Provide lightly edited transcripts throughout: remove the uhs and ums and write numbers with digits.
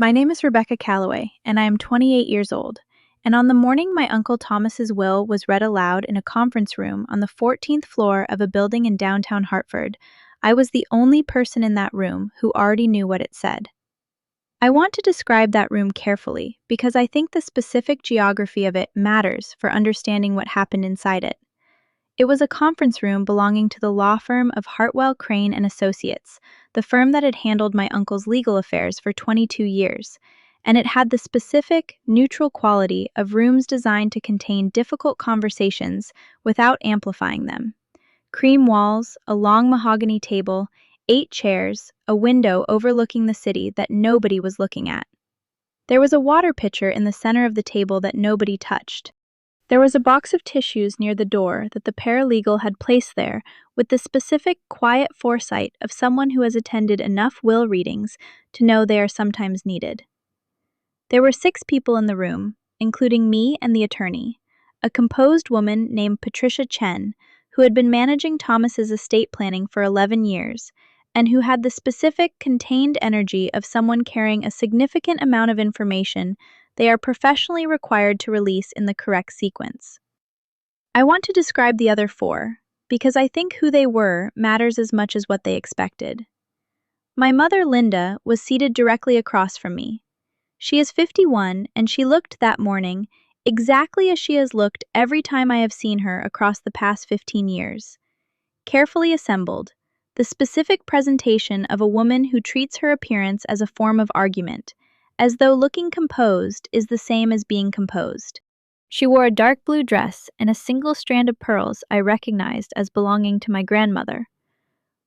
My name is Rebecca Calloway, and I am 28 years old. And on the morning my Uncle Thomas's will was read aloud in a conference room on the 14th floor of a building in downtown Hartford, I was the only person in that room who already knew what it said. I want to describe that room carefully because I think the specific geography of it matters for understanding what happened inside it. It was a conference room belonging to the law firm of Hartwell, Crane and Associates, the firm that had handled my uncle's legal affairs for 22 years, and it had the specific, neutral quality of rooms designed to contain difficult conversations without amplifying them. Cream walls, a long mahogany table, 8 chairs, a window overlooking the city that nobody was looking at. There was a water pitcher in the center of the table that nobody touched. There was a box of tissues near the door that the paralegal had placed there with the specific, quiet foresight of someone who has attended enough will readings to know they are sometimes needed. There were 6 people in the room, including me and the attorney, a composed woman named Patricia Chen, who had been managing Thomas's estate planning for 11 years, and who had the specific, contained energy of someone carrying a significant amount of information they are professionally required to release in the correct sequence. I want to describe the other 4, because I think who they were matters as much as what they expected. My mother, Linda, was seated directly across from me. She is 51, and she looked that morning exactly as she has looked every time I have seen her across the past 15 years. Carefully assembled, the specific presentation of a woman who treats her appearance as a form of argument, as though looking composed is the same as being composed. She wore a dark blue dress and a single strand of pearls I recognized as belonging to my grandmother.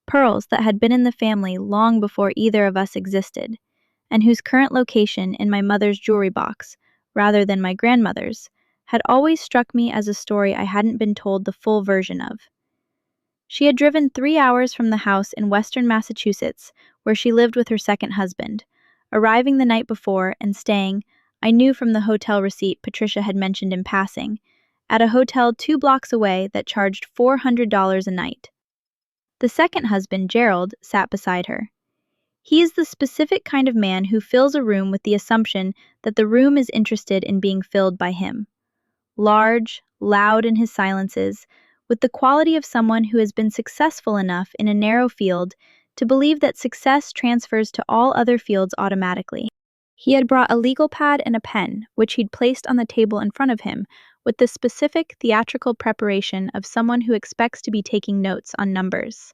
Pearls that had been in the family long before either of us existed, and whose current location in my mother's jewelry box, rather than my grandmother's, had always struck me as a story I hadn't been told the full version of. She had driven 3 hours from the house in western Massachusetts, where she lived with her second husband, arriving the night before and staying, I knew from the hotel receipt Patricia had mentioned in passing, at a hotel 2 blocks away that charged $400 a night. The second husband, Gerald, sat beside her. He is the specific kind of man who fills a room with the assumption that the room is interested in being filled by him. Large, loud in his silences, with the quality of someone who has been successful enough in a narrow field to believe that success transfers to all other fields automatically. He had brought a legal pad and a pen, which he'd placed on the table in front of him, with the specific theatrical preparation of someone who expects to be taking notes on numbers.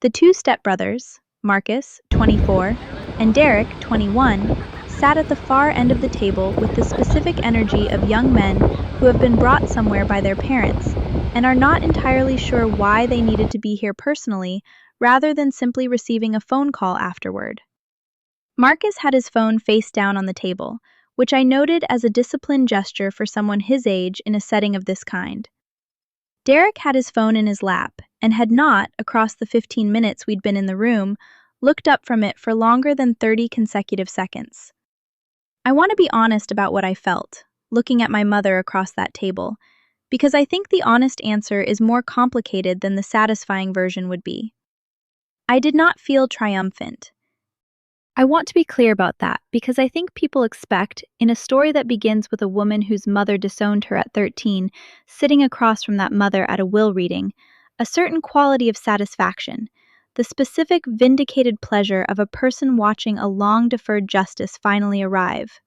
The 2 stepbrothers, Marcus, 24, and Derek, 21, sat at the far end of the table with the specific energy of young men who have been brought somewhere by their parents and are not entirely sure why they needed to be here personally, rather than simply receiving a phone call afterward. Marcus had his phone face down on the table, which I noted as a disciplined gesture for someone his age in a setting of this kind. Derek had his phone in his lap and had not, across the 15 minutes we'd been in the room, looked up from it for longer than 30 consecutive seconds. I want to be honest about what I felt, looking at my mother across that table, because I think the honest answer is more complicated than the satisfying version would be. I did not feel triumphant. I want to be clear about that because I think people expect, in a story that begins with a woman whose mother disowned her at 13, sitting across from that mother at a will reading, a certain quality of satisfaction, the specific vindicated pleasure of a person watching a long-deferred justice finally arrive.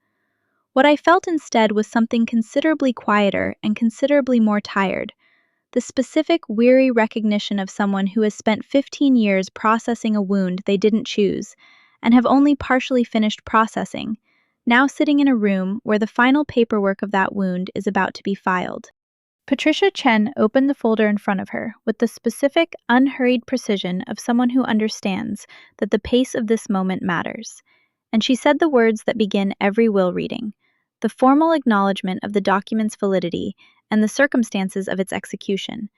What I felt instead was something considerably quieter and considerably more tired, the specific weary recognition of someone who has spent 15 years processing a wound they didn't choose, and have only partially finished processing, now sitting in a room where the final paperwork of that wound is about to be filed. Patricia Chen opened the folder in front of her with the specific, unhurried precision of someone who understands that the pace of this moment matters, and she said the words that begin every will reading, the formal acknowledgement of the document's validity and the circumstances of its execution,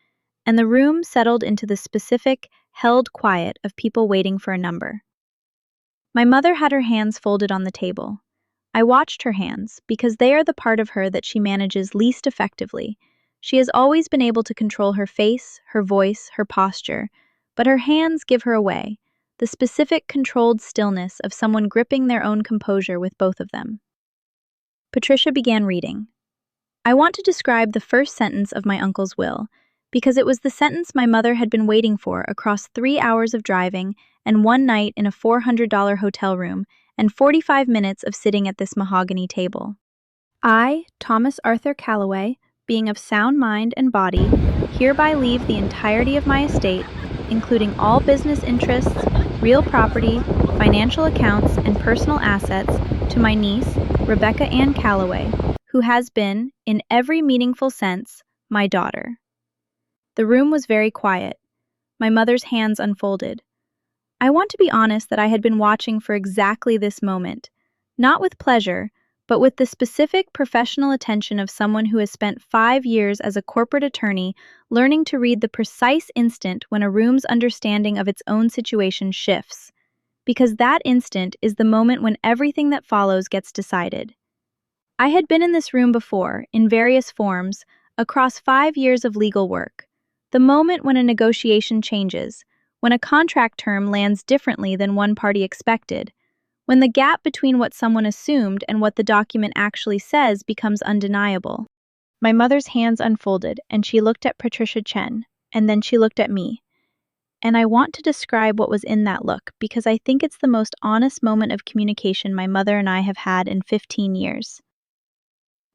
and the room settled into the specific, held quiet of people waiting for a number. My mother had her hands folded on the table. I watched her hands because they are the part of her that she manages least effectively. She has always been able to control her face, her voice, her posture, but her hands give her away, the specific controlled stillness of someone gripping their own composure with both of them. Patricia began reading. I want to describe the first sentence of my uncle's will, because it was the sentence my mother had been waiting for across 3 hours of driving and one night in a $400 hotel room and 45 minutes of sitting at this mahogany table. I, Thomas Arthur Calloway, being of sound mind and body, hereby leave the entirety of my estate, including all business interests, real property, financial accounts, and personal assets, to my niece, Rebecca Ann Calloway, who has been, in every meaningful sense, my daughter. The room was very quiet. My mother's hands unfolded. I want to be honest that I had been watching for exactly this moment, not with pleasure, but with the specific professional attention of someone who has spent 5 years as a corporate attorney learning to read the precise instant when a room's understanding of its own situation shifts, because that instant is the moment when everything that follows gets decided. I had been in this room before, in various forms, across 5 years of legal work. The moment when a negotiation changes, when a contract term lands differently than one party expected, when the gap between what someone assumed and what the document actually says becomes undeniable. My mother's hands unfolded, and she looked at Patricia Chen, and then she looked at me. And I want to describe what was in that look because I think it's the most honest moment of communication my mother and I have had in 15 years.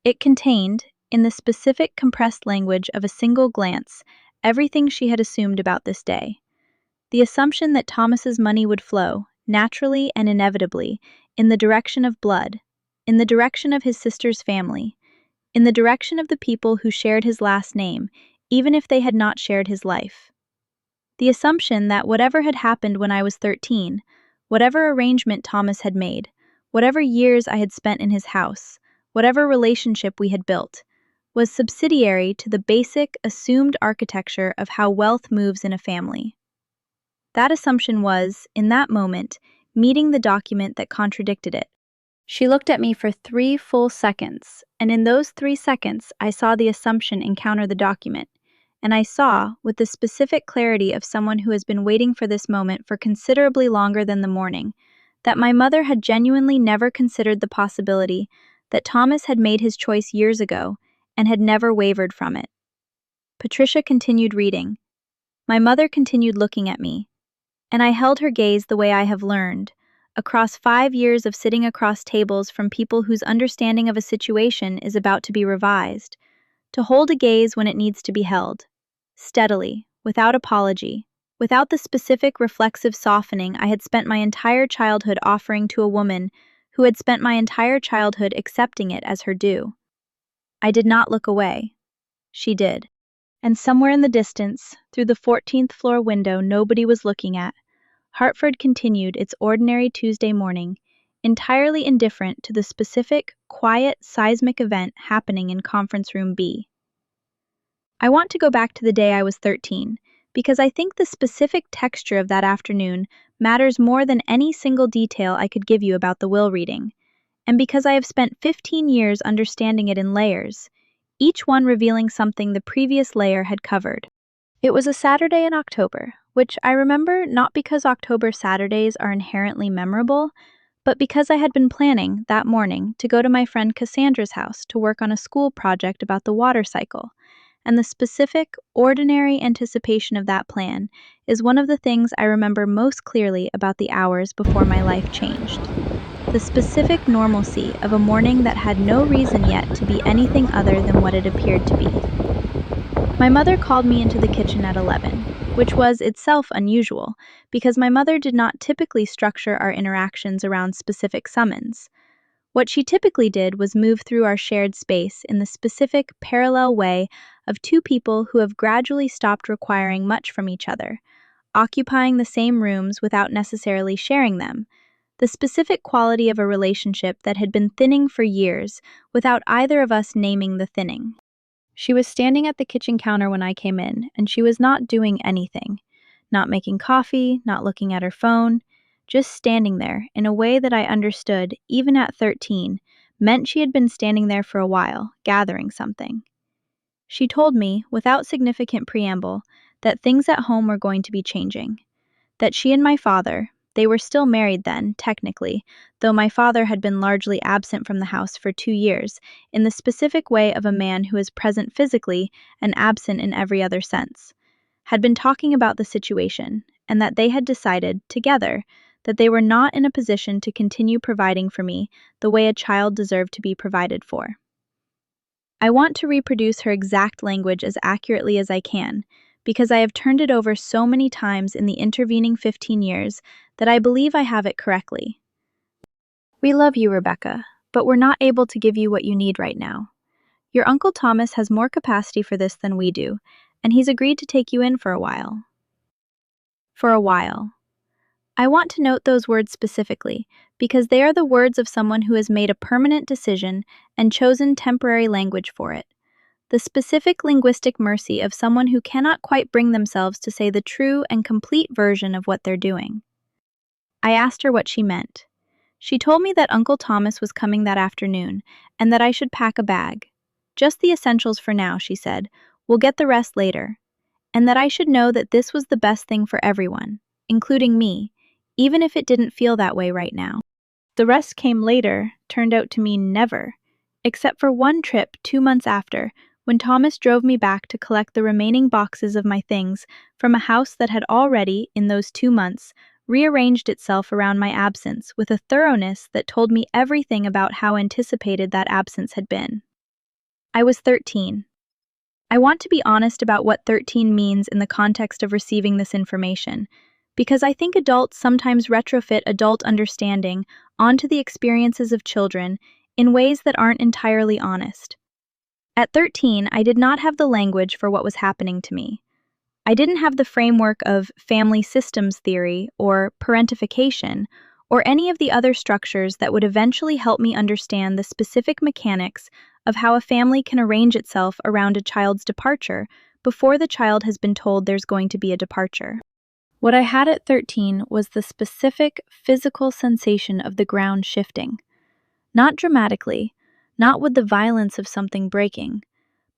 It contained, in the specific compressed language of a single glance, everything she had assumed about this day. The assumption that Thomas's money would flow, naturally and inevitably, in the direction of blood, in the direction of his sister's family, in the direction of the people who shared his last name, even if they had not shared his life. The assumption that whatever had happened when I was 13, whatever arrangement Thomas had made, whatever years I had spent in his house, whatever relationship we had built, was subsidiary to the basic, assumed architecture of how wealth moves in a family. That assumption was, in that moment, meeting the document that contradicted it. She looked at me for 3 full seconds, and in those 3 seconds I saw the assumption encounter the document, and I saw, with the specific clarity of someone who has been waiting for this moment for considerably longer than the morning, that my mother had genuinely never considered the possibility that Thomas had made his choice years ago and had never wavered from it. Patricia continued reading. My mother continued looking at me, and I held her gaze the way I have learned, across 5 years of sitting across tables from people whose understanding of a situation is about to be revised, to hold a gaze when it needs to be held, steadily, without apology, without the specific reflexive softening I had spent my entire childhood offering to a woman who had spent my entire childhood accepting it as her due. I did not look away. She did. And somewhere in the distance, through the 14th floor window nobody was looking at, Hartford continued its ordinary Tuesday morning, entirely indifferent to the specific, quiet, seismic event happening in Conference Room B. I want to go back to the day I was 13, because I think the specific texture of that afternoon matters more than any single detail I could give you about the will reading, and because I have spent 15 years understanding it in layers, each one revealing something the previous layer had covered. It was a Saturday in October, which I remember not because October Saturdays are inherently memorable, but because I had been planning, that morning, to go to my friend Cassandra's house to work on a school project about the water cycle, and the specific, ordinary anticipation of that plan is one of the things I remember most clearly about the hours before my life changed. The specific normalcy of a morning that had no reason yet to be anything other than what it appeared to be. My mother called me into the kitchen at 11, which was itself unusual, because my mother did not typically structure our interactions around specific summons. What she typically did was move through our shared space in the specific, parallel way of two people who have gradually stopped requiring much from each other, occupying the same rooms without necessarily sharing them, the specific quality of a relationship that had been thinning for years without either of us naming the thinning. She was standing at the kitchen counter when I came in, and she was not doing anything, not making coffee, not looking at her phone, just standing there in a way that I understood, even at 13, meant she had been standing there for a while, gathering something. She told me, without significant preamble, that things at home were going to be changing, that she and my father, They were still married then, technically, though my father had been largely absent from the house for 2 years, in the specific way of a man who is present physically and absent in every other sense, had been talking about the situation, and that they had decided, together, that they were not in a position to continue providing for me the way a child deserved to be provided for. I want to reproduce her exact language as accurately as I can, because I have turned it over so many times in the intervening 15 years that I believe I have it correctly. We love you, Rebecca, but we're not able to give you what you need right now. Your Uncle Thomas has more capacity for this than we do, and he's agreed to take you in for a while. For a while. I want to note those words specifically, because they are the words of someone who has made a permanent decision and chosen temporary language for it. The specific linguistic mercy of someone who cannot quite bring themselves to say the true and complete version of what they're doing. I asked her what she meant. She told me that Uncle Thomas was coming that afternoon, and that I should pack a bag. Just the essentials for now, she said. We'll get the rest later. And that I should know that this was the best thing for everyone, including me, even if it didn't feel that way right now. The rest came later turned out to mean never, except for one trip 2 months after, when Thomas drove me back to collect the remaining boxes of my things from a house that had already, in those 2 months, rearranged itself around my absence with a thoroughness that told me everything about how anticipated that absence had been. I was 13. I want to be honest about what 13 means in the context of receiving this information, because I think adults sometimes retrofit adult understanding onto the experiences of children in ways that aren't entirely honest. At 13, I did not have the language for what was happening to me. I didn't have the framework of family systems theory or parentification or any of the other structures that would eventually help me understand the specific mechanics of how a family can arrange itself around a child's departure before the child has been told there's going to be a departure. What I had at 13 was the specific physical sensation of the ground shifting. Not dramatically, not with the violence of something breaking,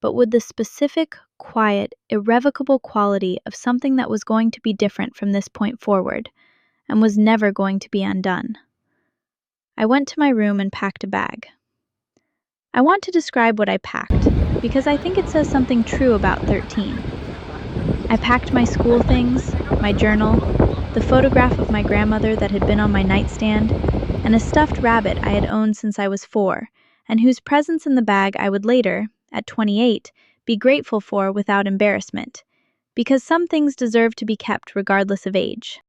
but with the specific, quiet, irrevocable quality of something that was going to be different from this point forward, and was never going to be undone. I went to my room and packed a bag. I want to describe what I packed, because I think it says something true about 13. I packed my school things, my journal, the photograph of my grandmother that had been on my nightstand, and a stuffed rabbit I had owned since I was 4, and whose presence in the bag I would later, at 28, be grateful for without embarrassment, because some things deserve to be kept regardless of age.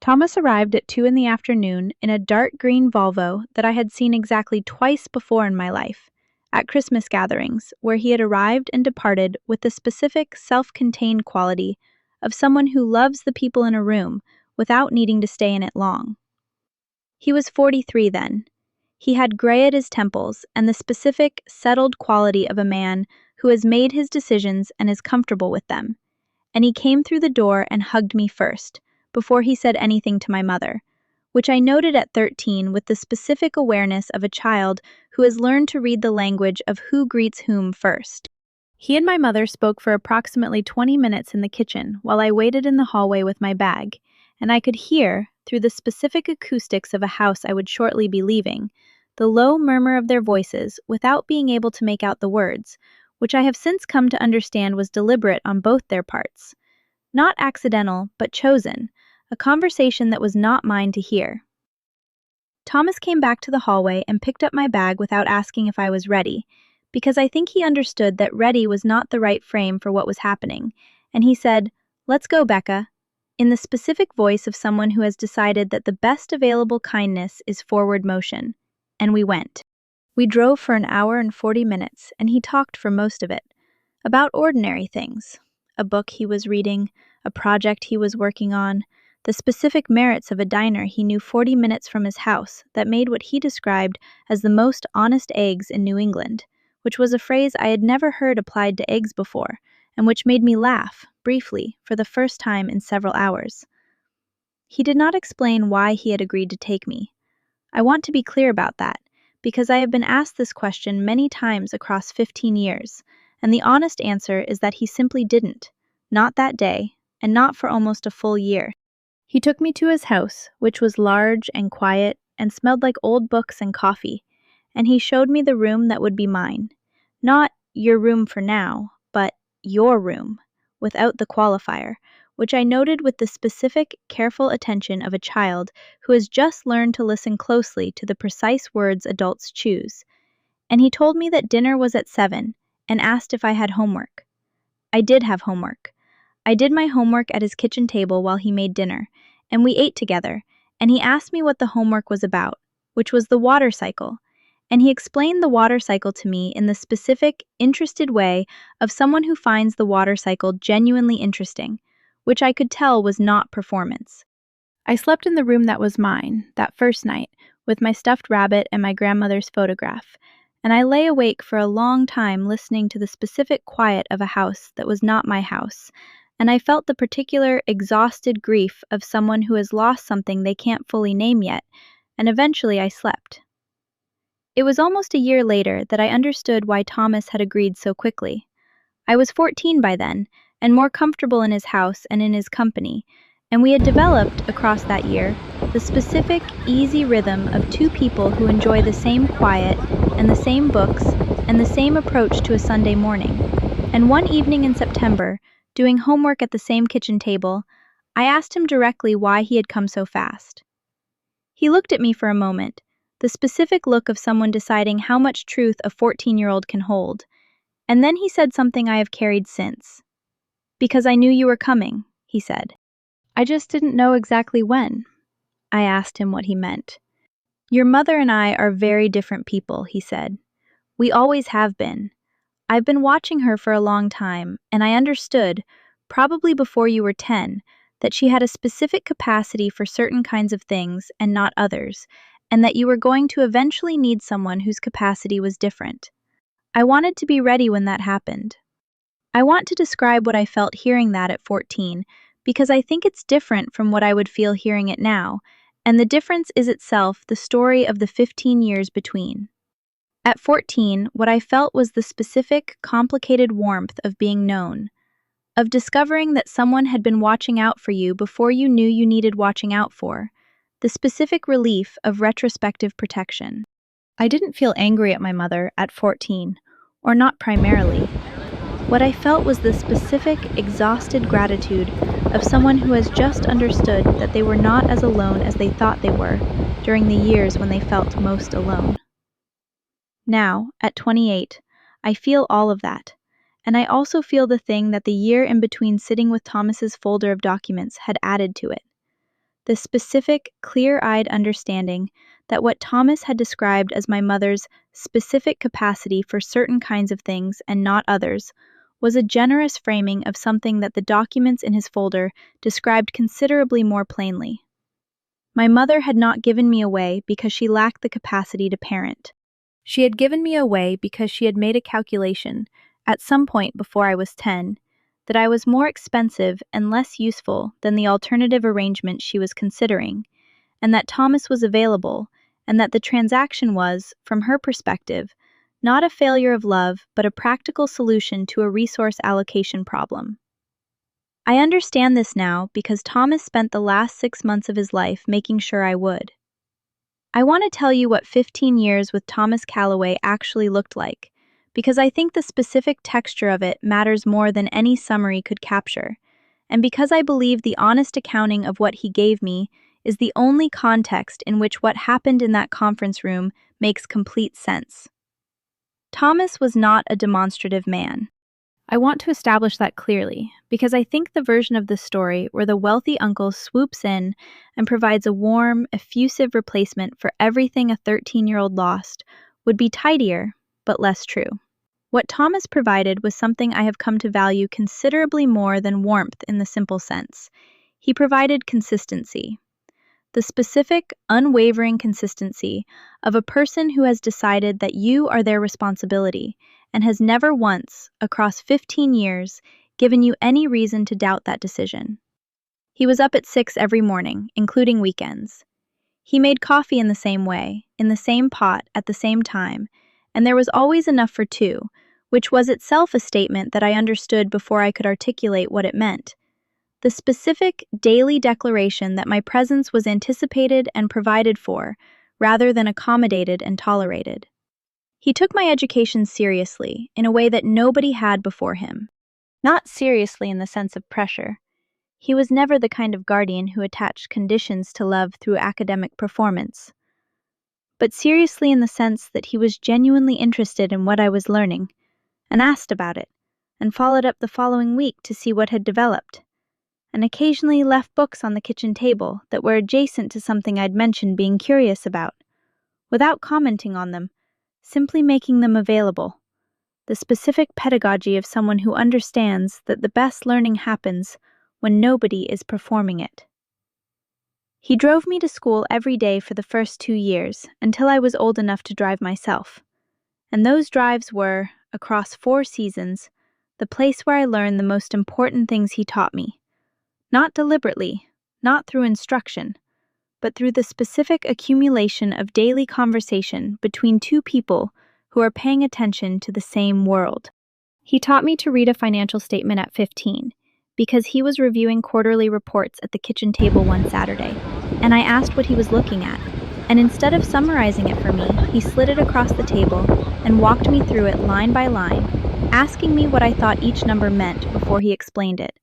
Thomas arrived at 2 in the afternoon in a dark green Volvo that I had seen exactly twice before in my life, at Christmas gatherings, where he had arrived and departed with the specific self-contained quality of someone who loves the people in a room without needing to stay in it long. He was 43 then. He had gray at his temples and the specific, settled quality of a man who has made his decisions and is comfortable with them. And he came through the door and hugged me first, before he said anything to my mother, which I noted at 13 with the specific awareness of a child who has learned to read the language of who greets whom first. He and my mother spoke for approximately 20 minutes in the kitchen while I waited in the hallway with my bag, and I could hear, through the specific acoustics of a house I would shortly be leaving, the low murmur of their voices without being able to make out the words, which I have since come to understand was deliberate on both their parts. Not accidental, but chosen, a conversation that was not mine to hear. Thomas came back to the hallway and picked up my bag without asking if I was ready, because I think he understood that ready was not the right frame for what was happening, and he said, "Let's go, Becca," in the specific voice of someone who has decided that the best available kindness is forward motion. And we went. We drove for an hour and 40 minutes, and he talked for most of it, about ordinary things, a book he was reading, a project he was working on, the specific merits of a diner he knew 40 minutes from his house that made what he described as the most honest eggs in New England, which was a phrase I had never heard applied to eggs before, and which made me laugh, briefly, for the first time in several hours. He did not explain why he had agreed to take me. I want to be clear about that, because I have been asked this question many times across 15 years, and the honest answer is that he simply didn't, not that day, and not for almost a full year. He took me to his house, which was large and quiet and smelled like old books and coffee, and he showed me the room that would be mine. Not your room for now, but your room, without the qualifier, which I noted with the specific, careful attention of a child who has just learned to listen closely to the precise words adults choose. And he told me that dinner was at 7 and asked if I had homework. I did have homework. I did my homework at his kitchen table while he made dinner, and we ate together, and he asked me what the homework was about, which was the water cycle. And he explained the water cycle to me in the specific, interested way of someone who finds the water cycle genuinely interesting, which I could tell was not performance. I slept in the room that was mine, that first night, with my stuffed rabbit and my grandmother's photograph, and I lay awake for a long time listening to the specific quiet of a house that was not my house, and I felt the particular exhausted grief of someone who has lost something they can't fully name yet, and eventually I slept. It was almost a year later that I understood why Thomas had agreed so quickly. I was 14 by then, and more comfortable in his house and in his company, and we had developed, across that year, the specific, easy rhythm of two people who enjoy the same quiet and the same books and the same approach to a Sunday morning. And one evening in September, doing homework at the same kitchen table, I asked him directly why he had come so fast. He looked at me for a moment, the specific look of someone deciding how much truth a 14-year-old can hold, and then he said something I have carried since. "Because I knew you were coming," he said. I just didn't know exactly when. I asked him what he meant. "Your mother and I are very different people," he said. "We always have been. I've been watching her for a long time, and I understood, probably before you were 10, that she had a specific capacity for certain kinds of things and not others, and that you were going to eventually need someone whose capacity was different. I wanted to be ready when that happened." I want to describe what I felt hearing that at 14, because I think it's different from what I would feel hearing it now, and the difference is itself the story of the 15 years between. At 14, what I felt was the specific, complicated warmth of being known, of discovering that someone had been watching out for you before you knew you needed watching out for, the specific relief of retrospective protection. I didn't feel angry at my mother at 14, or not primarily. What I felt was the specific, exhausted gratitude of someone who has just understood that they were not as alone as they thought they were during the years when they felt most alone. Now, at 28, I feel all of that, and I also feel the thing that the year in between sitting with Thomas's folder of documents had added to it. The specific, clear-eyed understanding that what Thomas had described as my mother's specific capacity for certain kinds of things and not others was a generous framing of something that the documents in his folder described considerably more plainly. My mother had not given me away because she lacked the capacity to parent. She had given me away because she had made a calculation, at some point before I was 10, that I was more expensive and less useful than the alternative arrangement she was considering, and that Thomas was available, and that the transaction was, from her perspective, not a failure of love, but a practical solution to a resource allocation problem. I understand this now because Thomas spent the last 6 months of his life making sure I would. I want to tell you what 15 years with Thomas Calloway actually looked like, because I think the specific texture of it matters more than any summary could capture, and because I believe the honest accounting of what he gave me is the only context in which what happened in that conference room makes complete sense. Thomas was not a demonstrative man. I want to establish that clearly, because I think the version of the story where the wealthy uncle swoops in and provides a warm, effusive replacement for everything a 13-year-old lost would be tidier, but less true. What Thomas provided was something I have come to value considerably more than warmth in the simple sense. He provided consistency. The specific, unwavering consistency of a person who has decided that you are their responsibility and has never once, across 15 years, given you any reason to doubt that decision. He was up at 6 every morning, including weekends. He made coffee in the same way, in the same pot, at the same time, and there was always enough for two, which was itself a statement that I understood before I could articulate what it meant. the specific daily declaration that my presence was anticipated and provided for, rather than accommodated and tolerated. He took my education seriously in a way that nobody had before him. Not seriously in the sense of pressure. He was never the kind of guardian who attached conditions to love through academic performance, but seriously in the sense that he was genuinely interested in what I was learning, and asked about it, and followed up the following week to see what had developed, and occasionally left books on the kitchen table that were adjacent to something I'd mentioned being curious about, without commenting on them, simply making them available. The specific pedagogy of someone who understands that the best learning happens when nobody is performing it. He drove me to school every day for the first 2 years, until I was old enough to drive myself. And those drives were, across 4 seasons, the place where I learned the most important things he taught me. Not deliberately, not through instruction, but through the specific accumulation of daily conversation between two people who are paying attention to the same world. He taught me to read a financial statement at 15, because he was reviewing quarterly reports at the kitchen table one Saturday, and I asked what he was looking at, and instead of summarizing it for me, he slid it across the table and walked me through it line by line, asking me what I thought each number meant before he explained it,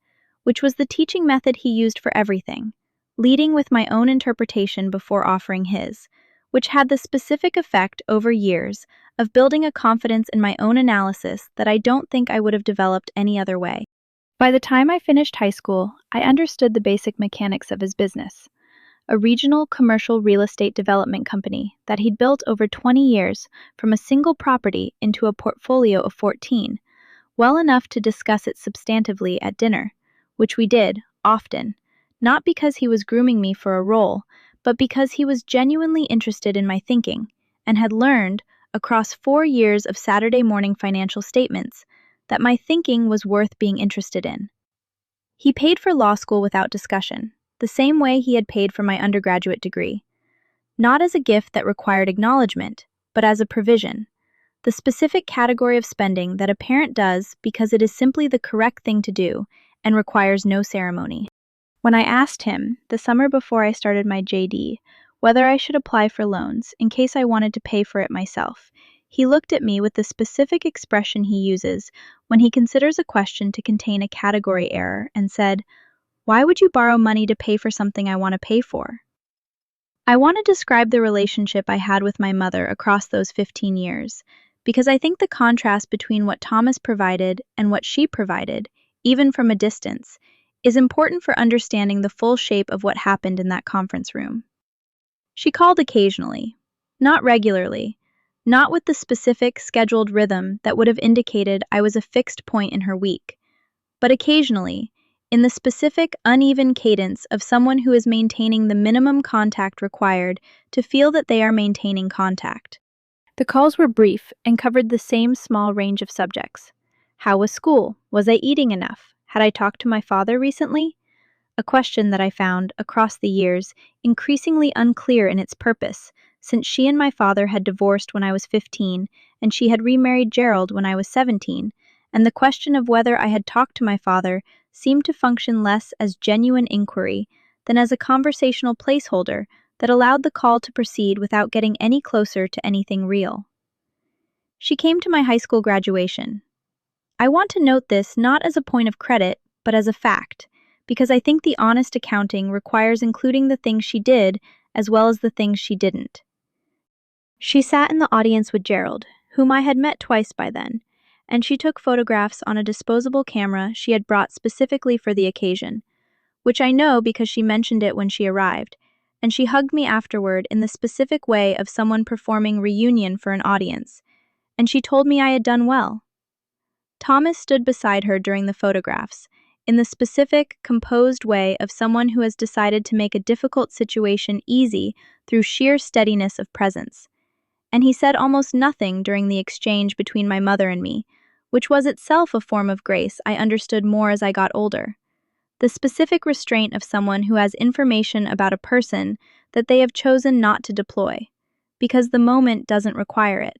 which was the teaching method he used for everything, leading with my own interpretation before offering his, which had the specific effect over years of building a confidence in my own analysis that I don't think I would have developed any other way. By the time I finished high school, I understood the basic mechanics of his business, a regional commercial real estate development company that he'd built over 20 years from a single property into a portfolio of 14, well enough to discuss it substantively at dinner, which we did, often, not because he was grooming me for a role, but because he was genuinely interested in my thinking, and had learned, across 4 years of Saturday morning financial statements, that my thinking was worth being interested in. He paid for law school without discussion, the same way he had paid for my undergraduate degree. Not as a gift that required acknowledgement, but as a provision, the specific category of spending that a parent does because it is simply the correct thing to do and requires no ceremony. When I asked him, the summer before I started my JD, whether I should apply for loans in case I wanted to pay for it myself, he looked at me with the specific expression he uses when he considers a question to contain a category error and said, "Why would you borrow money to pay for something I want to pay for?" I want to describe the relationship I had with my mother across those 15 years, because I think the contrast between what Thomas provided and what she provided, even from a distance, is important for understanding the full shape of what happened in that conference room. She called occasionally, not regularly, not with the specific scheduled rhythm that would have indicated I was a fixed point in her week, but occasionally, in the specific uneven cadence of someone who is maintaining the minimum contact required to feel that they are maintaining contact. The calls were brief and covered the same small range of subjects. How was school? Was I eating enough? Had I talked to my father recently? A question that I found, across the years, increasingly unclear in its purpose, since she and my father had divorced when I was 15, and she had remarried Gerald when I was 17, and the question of whether I had talked to my father seemed to function less as genuine inquiry than as a conversational placeholder that allowed the call to proceed without getting any closer to anything real. She came to my high school graduation. I want to note this not as a point of credit, but as a fact, because I think the honest accounting requires including the things she did as well as the things she didn't. She sat in the audience with Gerald, whom I had met twice by then, and she took photographs on a disposable camera she had brought specifically for the occasion, which I know because she mentioned it when she arrived, and she hugged me afterward in the specific way of someone performing reunion for an audience, and she told me I had done well. Thomas stood beside her during the photographs, in the specific, composed way of someone who has decided to make a difficult situation easy through sheer steadiness of presence. And he said almost nothing during the exchange between my mother and me, which was itself a form of grace I understood more as I got older. The specific restraint of someone who has information about a person that they have chosen not to deploy, because the moment doesn't require it.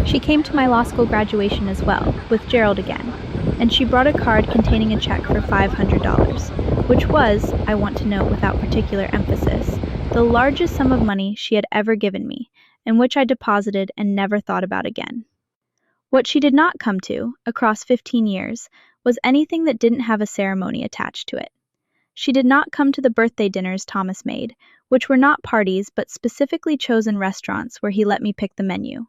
She came to my law school graduation as well, with Gerald again, and she brought a card containing a check for $500, which was, I want to note without particular emphasis, the largest sum of money she had ever given me, and which I deposited and never thought about again. What she did not come to, across 15 years, was anything that didn't have a ceremony attached to it. She did not come to the birthday dinners Thomas made, which were not parties but specifically chosen restaurants where he let me pick the menu.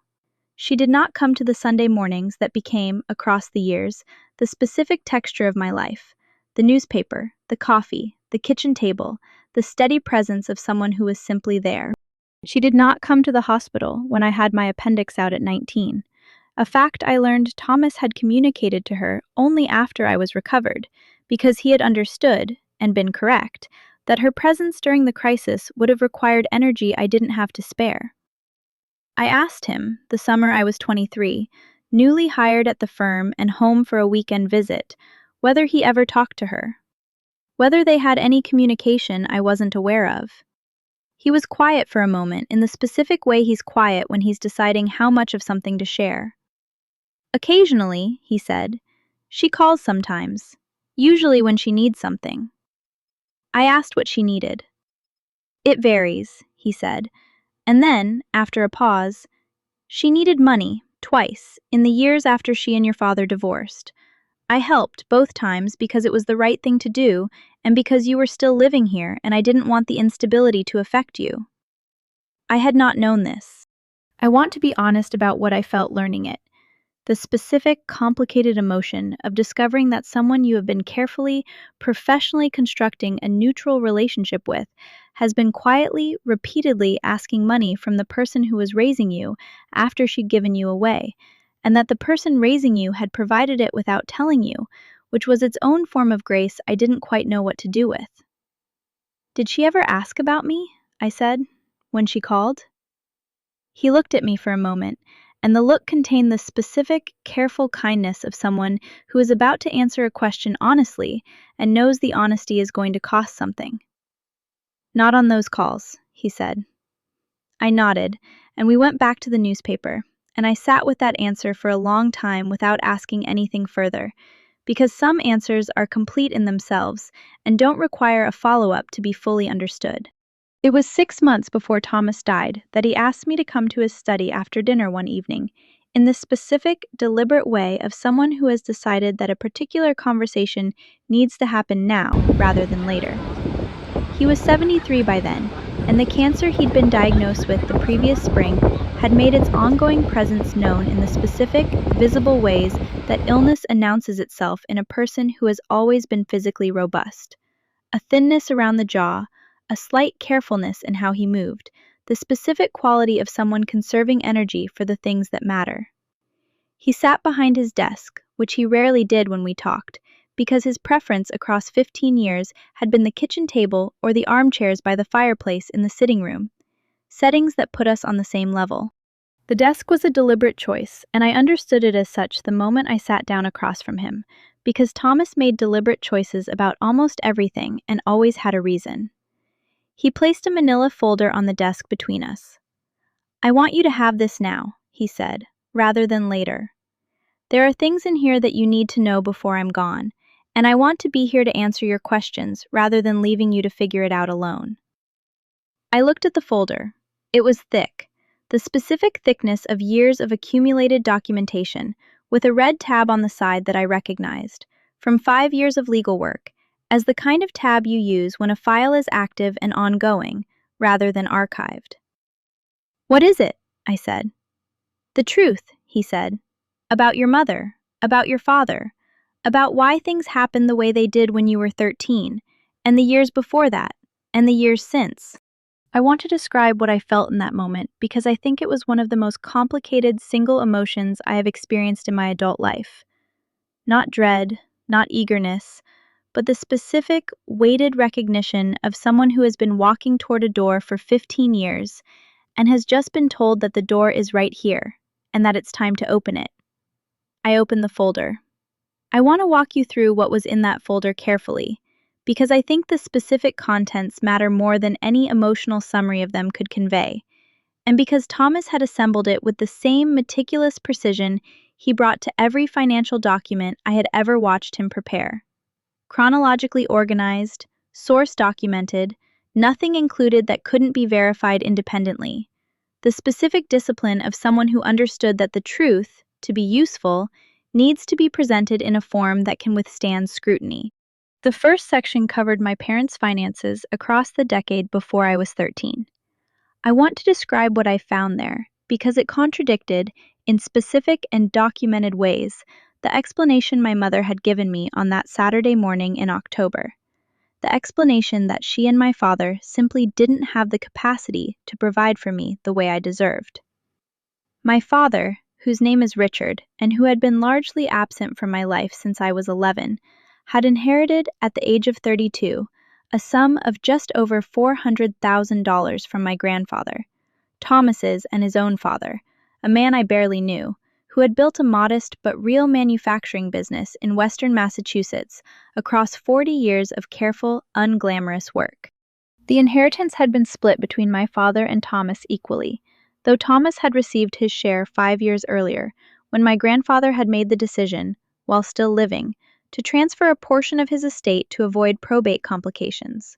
She did not come to the Sunday mornings that became, across the years, the specific texture of my life: the newspaper, the coffee, the kitchen table, the steady presence of someone who was simply there. She did not come to the hospital when I had my appendix out at 19, a fact I learned Thomas had communicated to her only after I was recovered, because he had understood, and been correct, that her presence during the crisis would have required energy I didn't have to spare. I asked him, the summer I was 23, newly hired at the firm and home for a weekend visit, whether he ever talked to her. Whether they had any communication I wasn't aware of. He was quiet for a moment in the specific way he's quiet when he's deciding how much of something to share. Occasionally, he said, she calls sometimes, usually when she needs something. I asked what she needed. It varies, he said, and then, after a pause, she needed money, twice, in the years after she and your father divorced. I helped both times because it was the right thing to do and because you were still living here and I didn't want the instability to affect you. I had not known this. I want to be honest about what I felt learning it. The specific, complicated emotion of discovering that someone you have been carefully, professionally constructing a neutral relationship with has been quietly, repeatedly asking money from the person who was raising you after she'd given you away, and that the person raising you had provided it without telling you, which was its own form of grace I didn't quite know what to do with. Did she ever ask about me? I said, when she called. He looked at me for a moment, and the look contained the specific, careful kindness of someone who is about to answer a question honestly and knows the honesty is going to cost something. Not on those calls, he said. I nodded, and we went back to the newspaper, and I sat with that answer for a long time without asking anything further, because some answers are complete in themselves and don't require a follow-up to be fully understood. It was 6 months before Thomas died that he asked me to come to his study after dinner one evening, in the specific, deliberate way of someone who has decided that a particular conversation needs to happen now rather than later. He was 73 by then, and the cancer he'd been diagnosed with the previous spring had made its ongoing presence known in the specific, visible ways that illness announces itself in a person who has always been physically robust. A thinness around the jaw, a slight carefulness in how he moved, the specific quality of someone conserving energy for the things that matter. He sat behind his desk, which he rarely did when we talked, because his preference across 15 years had been the kitchen table or the armchairs by the fireplace in the sitting room, settings that put us on the same level. The desk was a deliberate choice, and I understood it as such the moment I sat down across from him, because Thomas made deliberate choices about almost everything and always had a reason. He placed a manila folder on the desk between us. I want you to have this now, he said, rather than later. There are things in here that you need to know before I'm gone, and I want to be here to answer your questions rather than leaving you to figure it out alone. I looked at the folder. It was thick, the specific thickness of years of accumulated documentation, with a red tab on the side that I recognized, from 5 years of legal work, as the kind of tab you use when a file is active and ongoing, rather than archived. What is it? I said. The truth, he said. About your mother, about your father, about why things happened the way they did when you were 13, and the years before that, and the years since. I want to describe what I felt in that moment because I think it was one of the most complicated single emotions I have experienced in my adult life. Not dread, not eagerness, but the specific, weighted recognition of someone who has been walking toward a door for 15 years and has just been told that the door is right here and that it's time to open it. I opened the folder. I want to walk you through what was in that folder carefully, because I think the specific contents matter more than any emotional summary of them could convey, and because Thomas had assembled it with the same meticulous precision he brought to every financial document I had ever watched him prepare. Chronologically organized, source documented, nothing included that couldn't be verified independently. The specific discipline of someone who understood that the truth, to be useful, needs to be presented in a form that can withstand scrutiny. The first section covered my parents' finances across the decade before I was 13. I want to describe what I found there because it contradicted, in specific and documented ways, the explanation my mother had given me on that Saturday morning in October. The explanation that she and my father simply didn't have the capacity to provide for me the way I deserved. My father, whose name is Richard and who had been largely absent from my life since I was 11, had inherited at the age of 32 a sum of just over $400,000 from my grandfather, Thomas's and his own father, a man I barely knew, who had built a modest but real manufacturing business in western Massachusetts across 40 years of careful, unglamorous work. The inheritance had been split between my father and Thomas equally, though Thomas had received his share 5 years earlier, when my grandfather had made the decision, while still living, to transfer a portion of his estate to avoid probate complications.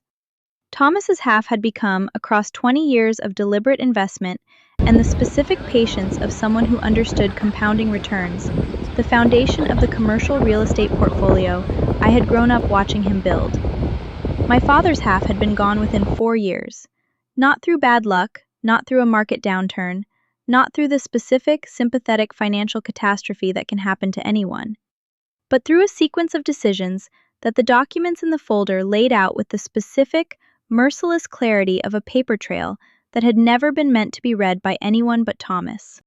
Thomas's half had become, across 20 years of deliberate investment and the specific patience of someone who understood compounding returns, the foundation of the commercial real estate portfolio I had grown up watching him build. My father's half had been gone within 4 years. Not through bad luck, not through a market downturn, not through the specific, sympathetic financial catastrophe that can happen to anyone, but through a sequence of decisions that the documents in the folder laid out with the specific, merciless clarity of a paper trail that had never been meant to be read by anyone but Thomas.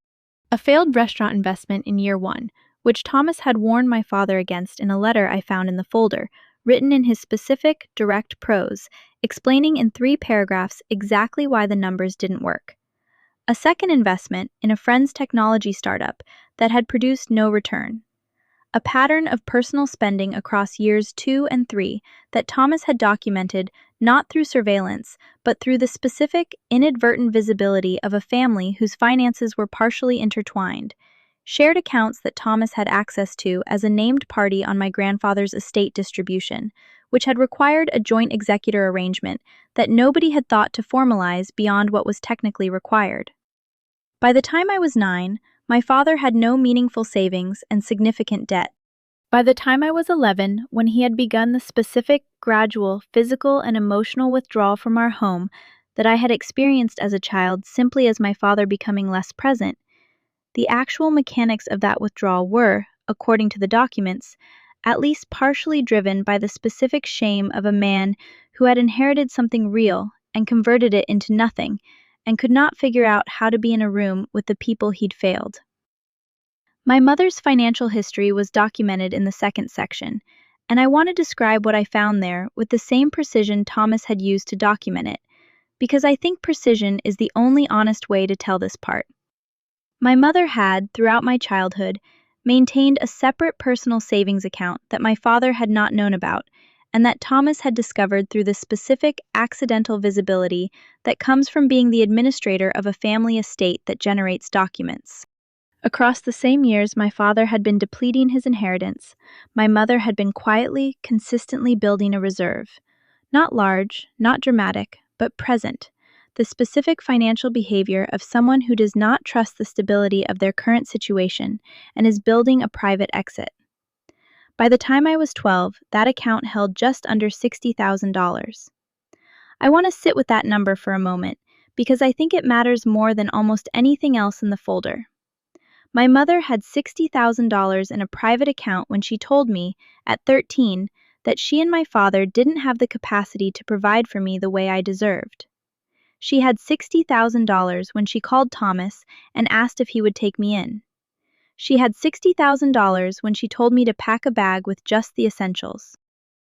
A failed restaurant investment in year 1, which Thomas had warned my father against in a letter I found in the folder, written in his specific, direct prose, explaining in 3 paragraphs exactly why the numbers didn't work. A second investment in a friend's technology startup that had produced no return. A pattern of personal spending across years 2 and 3 that Thomas had documented not through surveillance, but through the specific, inadvertent visibility of a family whose finances were partially intertwined. Shared accounts that Thomas had access to as a named party on my grandfather's estate distribution, which had required a joint executor arrangement that nobody had thought to formalize beyond what was technically required. By the time I was 9, my father had no meaningful savings and significant debt. By the time I was 11, when he had begun the specific, gradual, physical and emotional withdrawal from our home that I had experienced as a child simply as my father becoming less present, the actual mechanics of that withdrawal were, according to the documents, at least partially driven by the specific shame of a man who had inherited something real and converted it into nothing, and could not figure out how to be in a room with the people he'd failed. My mother's financial history was documented in the second section, and I want to describe what I found there with the same precision Thomas had used to document it, because I think precision is the only honest way to tell this part. My mother had, throughout my childhood, maintained a separate personal savings account that my father had not known about, and that Thomas had discovered through the specific, accidental visibility that comes from being the administrator of a family estate that generates documents. Across the same years my father had been depleting his inheritance, my mother had been quietly, consistently building a reserve. Not large, not dramatic, but present. The specific financial behavior of someone who does not trust the stability of their current situation and is building a private exit. By the time I was 12, that account held just under $60,000. I want to sit with that number for a moment, because I think it matters more than almost anything else in the folder. My mother had $60,000 in a private account when she told me, at 13, that she and my father didn't have the capacity to provide for me the way I deserved. She had $60,000 when she called Thomas and asked if he would take me in. She had $60,000 when she told me to pack a bag with just the essentials.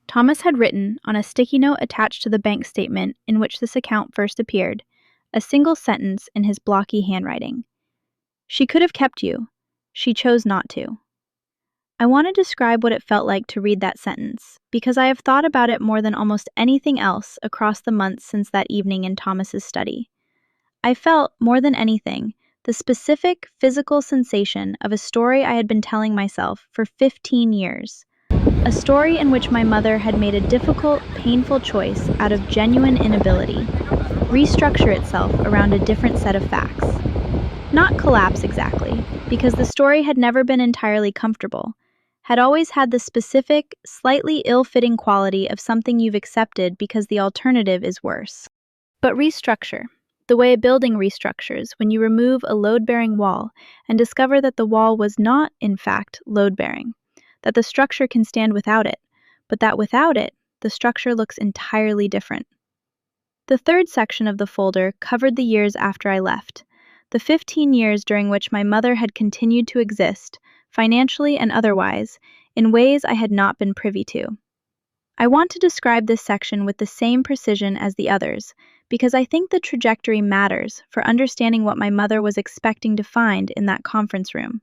Thomas had written, on a sticky note attached to the bank statement in which this account first appeared, a single sentence in his blocky handwriting. She could have kept you. She chose not to. I want to describe what it felt like to read that sentence, because I have thought about it more than almost anything else across the months since that evening in Thomas's study. I felt, more than anything, the specific physical sensation of a story I had been telling myself for 15 years. A story in which my mother had made a difficult, painful choice out of genuine inability, restructure itself around a different set of facts. Not collapse exactly, because the story had never been entirely comfortable, had always had the specific, slightly ill-fitting quality of something you've accepted because the alternative is worse. But restructure, the way a building restructures when you remove a load-bearing wall and discover that the wall was not, in fact, load-bearing, that the structure can stand without it, but that without it, the structure looks entirely different. The third section of the folder covered the years after I left, the 15 years during which my mother had continued to exist, financially and otherwise, in ways I had not been privy to. I want to describe this section with the same precision as the others, because I think the trajectory matters for understanding what my mother was expecting to find in that conference room.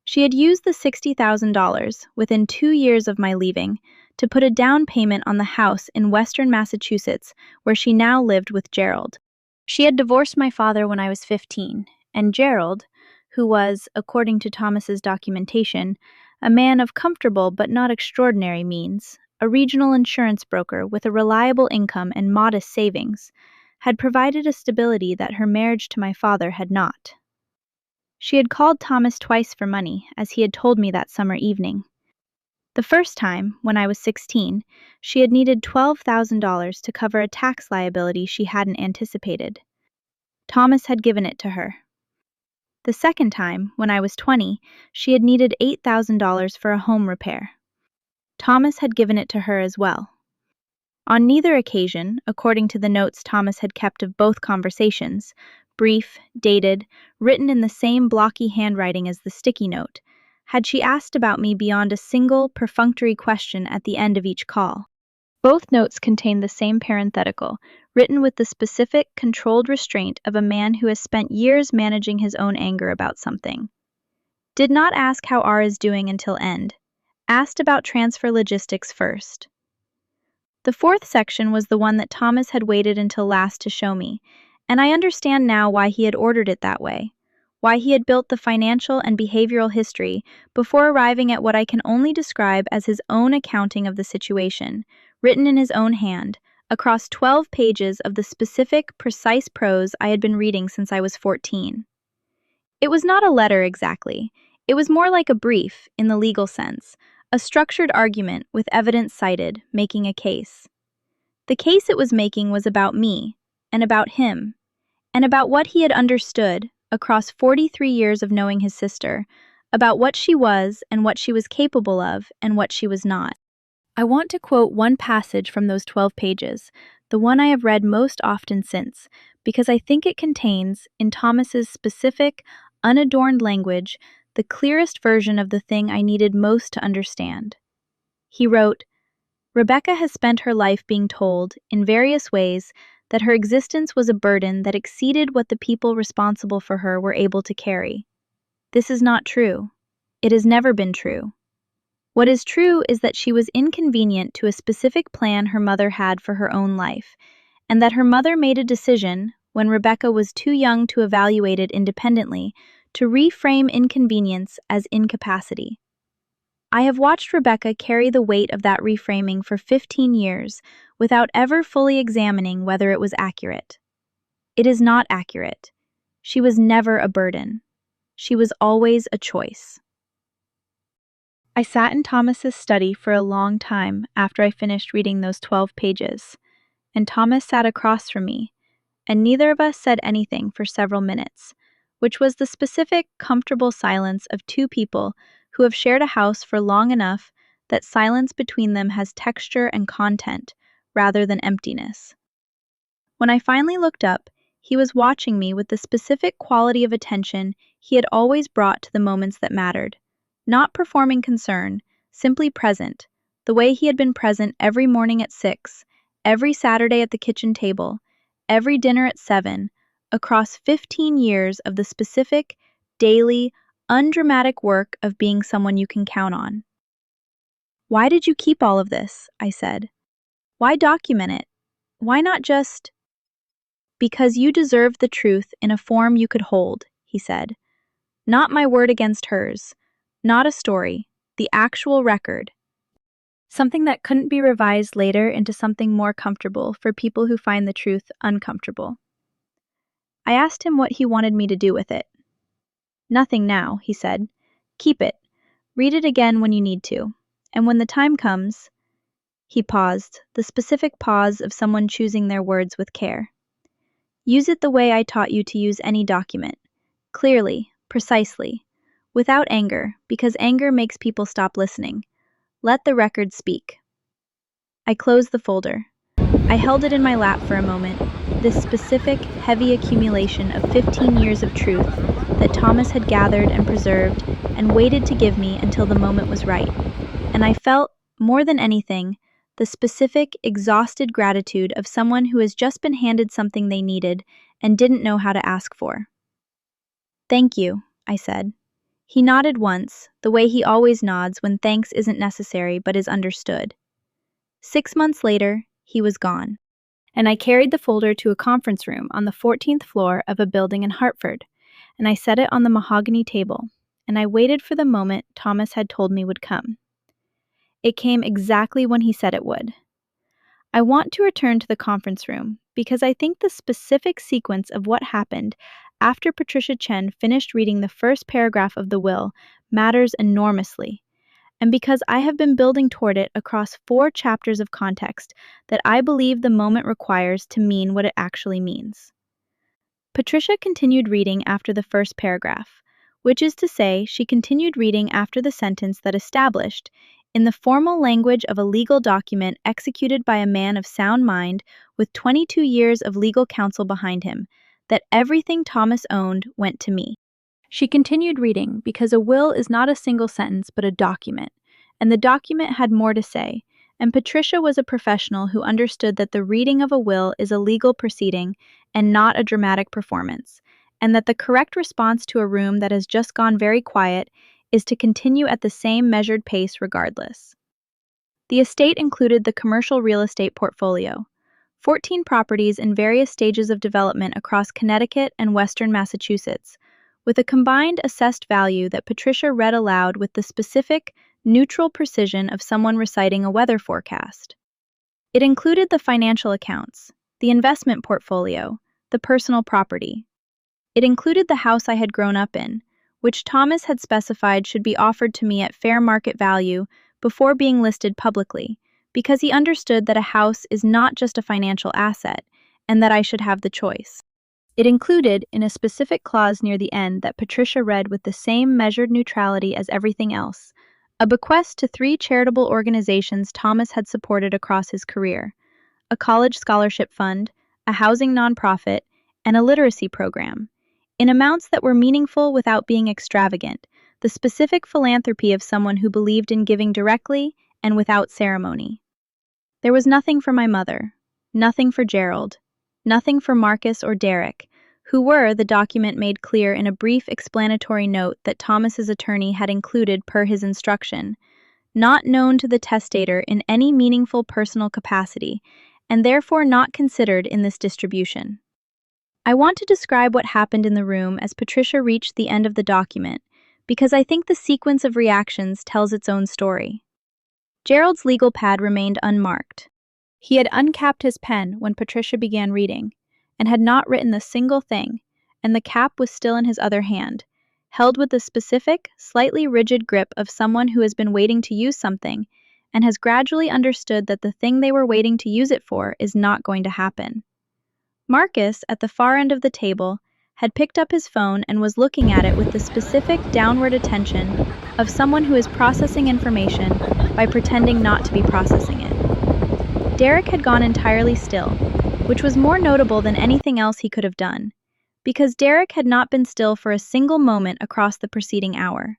She had used the $60,000 within 2 years of my leaving to put a down payment on the house in western Massachusetts where she now lived with Gerald. She had divorced my father when I was 15, and Gerald, who was, according to Thomas's documentation, a man of comfortable but not extraordinary means, a regional insurance broker with a reliable income and modest savings, had provided a stability that her marriage to my father had not. She had called Thomas twice for money, as he had told me that summer evening. The first time, when I was 16, she had needed $12,000 to cover a tax liability she hadn't anticipated. Thomas had given it to her. The second time, when I was 20, she had needed $8,000 for a home repair. Thomas had given it to her as well. On neither occasion, according to the notes Thomas had kept of both conversations, brief, dated, written in the same blocky handwriting as the sticky note, had she asked about me beyond a single, perfunctory question at the end of each call. Both notes contained the same parenthetical, written with the specific, controlled restraint of a man who has spent years managing his own anger about something. Did not ask how R is doing until end. Asked about transfer logistics first. The fourth section was the one that Thomas had waited until last to show me, and I understand now why he had ordered it that way, why he had built the financial and behavioral history before arriving at what I can only describe as his own accounting of the situation, written in his own hand, across 12 pages of the specific, precise prose I had been reading since I was 14. It was not a letter exactly. It was more like a brief, in the legal sense, a structured argument with evidence cited, making a case. The case it was making was about me, and about him, and about what he had understood, across 43 years of knowing his sister, about what she was and what she was capable of and what she was not. I want to quote one passage from those 12 pages, the one I have read most often since, because I think it contains, in Thomas's specific, unadorned language, the clearest version of the thing I needed most to understand. He wrote, "Rebecca has spent her life being told, in various ways, that her existence was a burden that exceeded what the people responsible for her were able to carry. This is not true. It has never been true. What is true is that she was inconvenient to a specific plan her mother had for her own life, and that her mother made a decision, when Rebecca was too young to evaluate it independently, to reframe inconvenience as incapacity. I have watched Rebecca carry the weight of that reframing for 15 years without ever fully examining whether it was accurate. It is not accurate. She was never a burden. She was always a choice." I sat in Thomas's study for a long time after I finished reading those 12 pages, and Thomas sat across from me, and neither of us said anything for several minutes, which was the specific, comfortable silence of two people who have shared a house for long enough that silence between them has texture and content rather than emptiness. When I finally looked up, he was watching me with the specific quality of attention he had always brought to the moments that mattered. Not performing concern, simply present, the way he had been present every morning at 6, every Saturday at the kitchen table, every dinner at 7, across 15 years of the specific, daily, undramatic work of being someone you can count on. "Why did you keep all of this?" I said. "Why document it? Why not just—" "Because you deserved the truth in a form you could hold," he said. Not my word against hers. Not a story. The actual record. Something that couldn't be revised later into something more comfortable for people who find the truth uncomfortable. I asked him what he wanted me to do with it. Nothing now, he said. Keep it. Read it again when you need to. And when the time comes, he paused, the specific pause of someone choosing their words with care. Use it the way I taught you to use any document. Clearly, precisely, without anger, because anger makes people stop listening. Let the record speak. I closed the folder. I held it in my lap for a moment, this specific, heavy accumulation of 15 years of truth that Thomas had gathered and preserved and waited to give me until the moment was right. And I felt, more than anything, the specific, exhausted gratitude of someone who has just been handed something they needed and didn't know how to ask for. Thank you, I said. He nodded once, the way he always nods when thanks isn't necessary but is understood. 6 months later, he was gone, and I carried the folder to a conference room on the 14th floor of a building in Hartford, and I set it on the mahogany table, and I waited for the moment Thomas had told me would come. It came exactly when he said it would. I want to return to the conference room because I think the specific sequence of what happened after Patricia Chen finished reading the first paragraph of the will matters enormously, and because I have been building toward it across 4 chapters of context that I believe the moment requires to mean what it actually means. Patricia continued reading after the first paragraph, which is to say, she continued reading after the sentence that established, in the formal language of a legal document executed by a man of sound mind with 22 years of legal counsel behind him, that everything Thomas owned went to me. She continued reading because a will is not a single sentence but a document, and the document had more to say, and Patricia was a professional who understood that the reading of a will is a legal proceeding and not a dramatic performance, and that the correct response to a room that has just gone very quiet is to continue at the same measured pace regardless. The estate included the commercial real estate portfolio, 14 properties in various stages of development across Connecticut and western Massachusetts, with a combined assessed value that Patricia read aloud with the specific, neutral precision of someone reciting a weather forecast. It included the financial accounts, the investment portfolio, the personal property. It included the house I had grown up in, which Thomas had specified should be offered to me at fair market value before being listed publicly, because he understood that a house is not just a financial asset, and that I should have the choice. It included, in a specific clause near the end that Patricia read with the same measured neutrality as everything else, a bequest to 3 charitable organizations Thomas had supported across his career, a college scholarship fund, a housing nonprofit, and a literacy program, in amounts that were meaningful without being extravagant, the specific philanthropy of someone who believed in giving directly and without ceremony. There was nothing for my mother, nothing for Gerald, nothing for Marcus or Derek, who were, the document made clear in a brief explanatory note that Thomas's attorney had included per his instruction, not known to the testator in any meaningful personal capacity, and therefore not considered in this distribution. I want to describe what happened in the room as Patricia reached the end of the document, because I think the sequence of reactions tells its own story. Gerald's legal pad remained unmarked. He had uncapped his pen when Patricia began reading, and had not written a single thing, and the cap was still in his other hand, held with the specific, slightly rigid grip of someone who has been waiting to use something, and has gradually understood that the thing they were waiting to use it for is not going to happen. Marcus, at the far end of the table, had picked up his phone and was looking at it with the specific downward attention of someone who is processing information by pretending not to be processing it. Derek had gone entirely still, which was more notable than anything else he could have done, because Derek had not been still for a single moment across the preceding hour.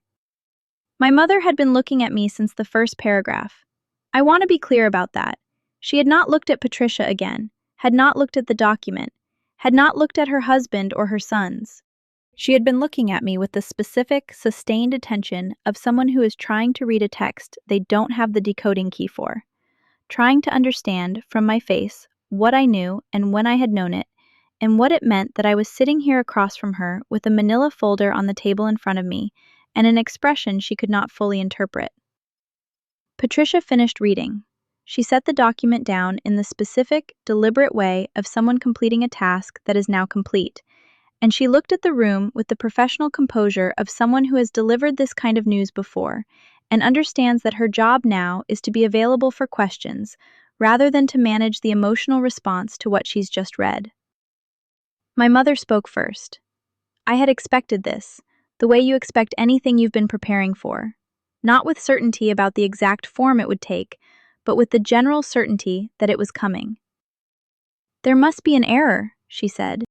My mother had been looking at me since the first paragraph. I want to be clear about that. She had not looked at Patricia again, had not looked at the document, had not looked at her husband or her sons. She had been looking at me with the specific, sustained attention of someone who is trying to read a text they don't have the decoding key for, trying to understand, from my face, what I knew and when I had known it, and what it meant that I was sitting here across from her with a manila folder on the table in front of me and an expression she could not fully interpret. Patricia finished reading. She set the document down in the specific, deliberate way of someone completing a task that is now complete, and she looked at the room with the professional composure of someone who has delivered this kind of news before and understands that her job now is to be available for questions rather than to manage the emotional response to what she's just read. My mother spoke first. I had expected this, the way you expect anything you've been preparing for. Not with certainty about the exact form it would take, but with the general certainty that it was coming. There must be an error, she said.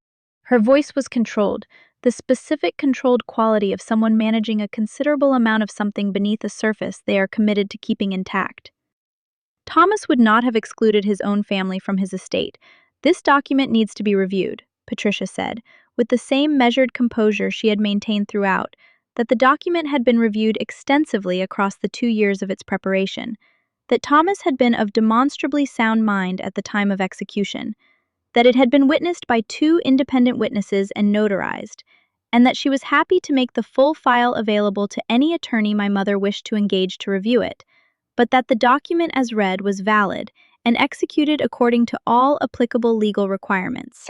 Her voice was controlled, the specific controlled quality of someone managing a considerable amount of something beneath a surface they are committed to keeping intact. Thomas would not have excluded his own family from his estate. This document needs to be reviewed, Patricia said, with the same measured composure she had maintained throughout, that the document had been reviewed extensively across the 2 years of its preparation, that Thomas had been of demonstrably sound mind at the time of execution, that it had been witnessed by 2 independent witnesses and notarized, and that she was happy to make the full file available to any attorney my mother wished to engage to review it, but that the document as read was valid and executed according to all applicable legal requirements.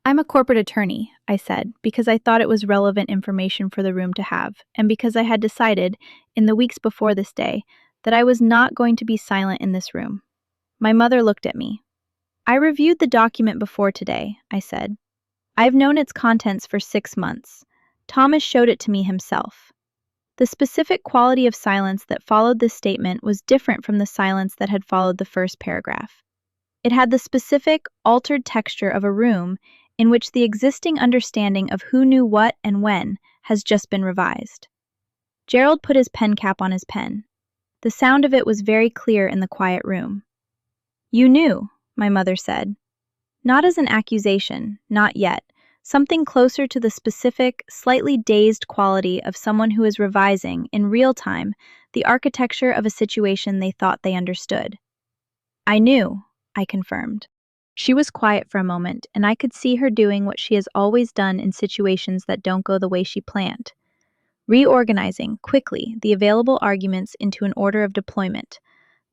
I'm a corporate attorney, I said, because I thought it was relevant information for the room to have, and because I had decided, in the weeks before this day, that I was not going to be silent in this room. My mother looked at me. I reviewed the document before today, I said. I've known its contents for 6 months. Thomas showed it to me himself. The specific quality of silence that followed this statement was different from the silence that had followed the first paragraph. It had the specific, altered texture of a room in which the existing understanding of who knew what and when has just been revised. Gerald put his pen cap on his pen. The sound of it was very clear in the quiet room. You knew, my mother said. Not as an accusation, not yet. Something closer to the specific, slightly dazed quality of someone who is revising, in real time, the architecture of a situation they thought they understood. I knew, I confirmed. She was quiet for a moment, and I could see her doing what she has always done in situations that don't go the way she planned. Reorganizing, quickly, the available arguments into an order of deployment.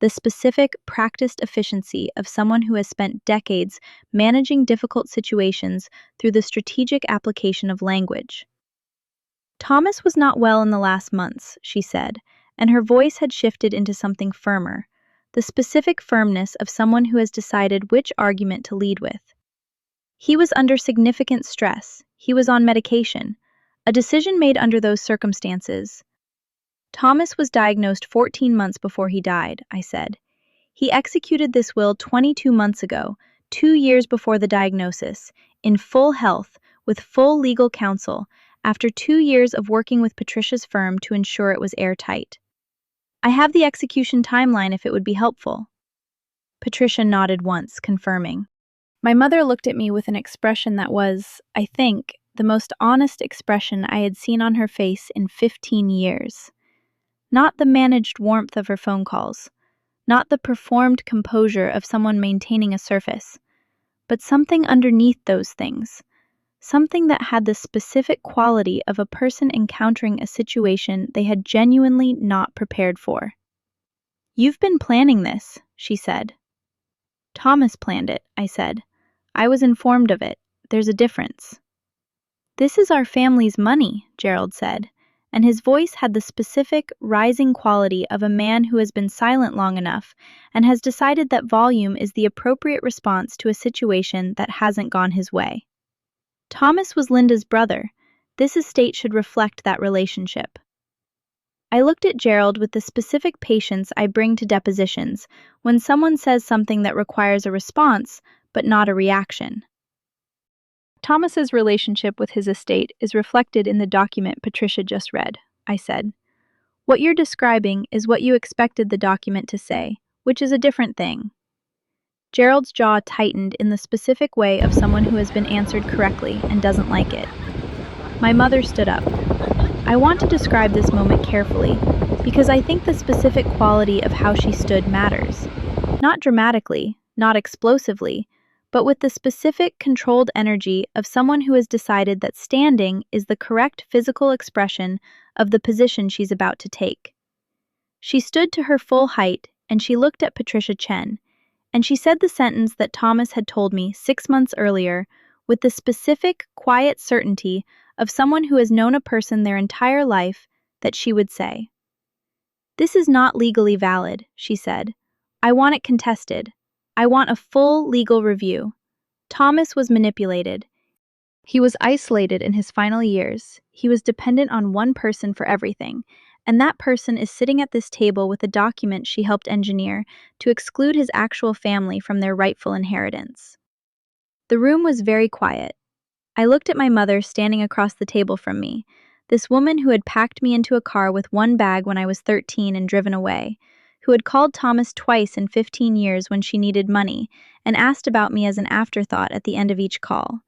The specific, practiced efficiency of someone who has spent decades managing difficult situations through the strategic application of language. Thomas was not well in the last months, she said, and her voice had shifted into something firmer, the specific firmness of someone who has decided which argument to lead with. He was under significant stress. He was on medication. A decision made under those circumstances. Thomas was diagnosed 14 months before he died, I said. He executed this will 22 months ago, 2 years before the diagnosis, in full health, with full legal counsel, after 2 years of working with Patricia's firm to ensure it was airtight. I have the execution timeline if it would be helpful. Patricia nodded once, confirming. My mother looked at me with an expression that was, I think, the most honest expression I had seen on her face in 15 years. Not the managed warmth of her phone calls, not the performed composure of someone maintaining a surface, but something underneath those things, something that had the specific quality of a person encountering a situation they had genuinely not prepared for. You've been planning this, she said. Thomas planned it, I said. I was informed of it. There's a difference. This is our family's money, Gerald said, and his voice had the specific, rising quality of a man who has been silent long enough and has decided that volume is the appropriate response to a situation that hasn't gone his way. Thomas was Linda's brother. This estate should reflect that relationship. I looked at Gerald with the specific patience I bring to depositions when someone says something that requires a response, but not a reaction. Thomas's relationship with his estate is reflected in the document Patricia just read, I said. What you're describing is what you expected the document to say, which is a different thing. Gerald's jaw tightened in the specific way of someone who has been answered correctly and doesn't like it. My mother stood up. I want to describe this moment carefully, because I think the specific quality of how she stood matters. Not dramatically, not explosively, but with the specific, controlled energy of someone who has decided that standing is the correct physical expression of the position she's about to take. She stood to her full height, and she looked at Patricia Chen, and she said the sentence that Thomas had told me 6 months earlier with the specific, quiet certainty of someone who has known a person their entire life that she would say. "This is not legally valid," she said. "I want it contested. I want a full legal review." Thomas was manipulated. He was isolated in his final years. He was dependent on one person for everything, and that person is sitting at this table with a document she helped engineer to exclude his actual family from their rightful inheritance. The room was very quiet. I looked at my mother standing across the table from me, this woman who had packed me into a car with one bag when I was 13 and driven away, who had called Thomas twice in 15 years when she needed money and asked about me as an afterthought at the end of each call,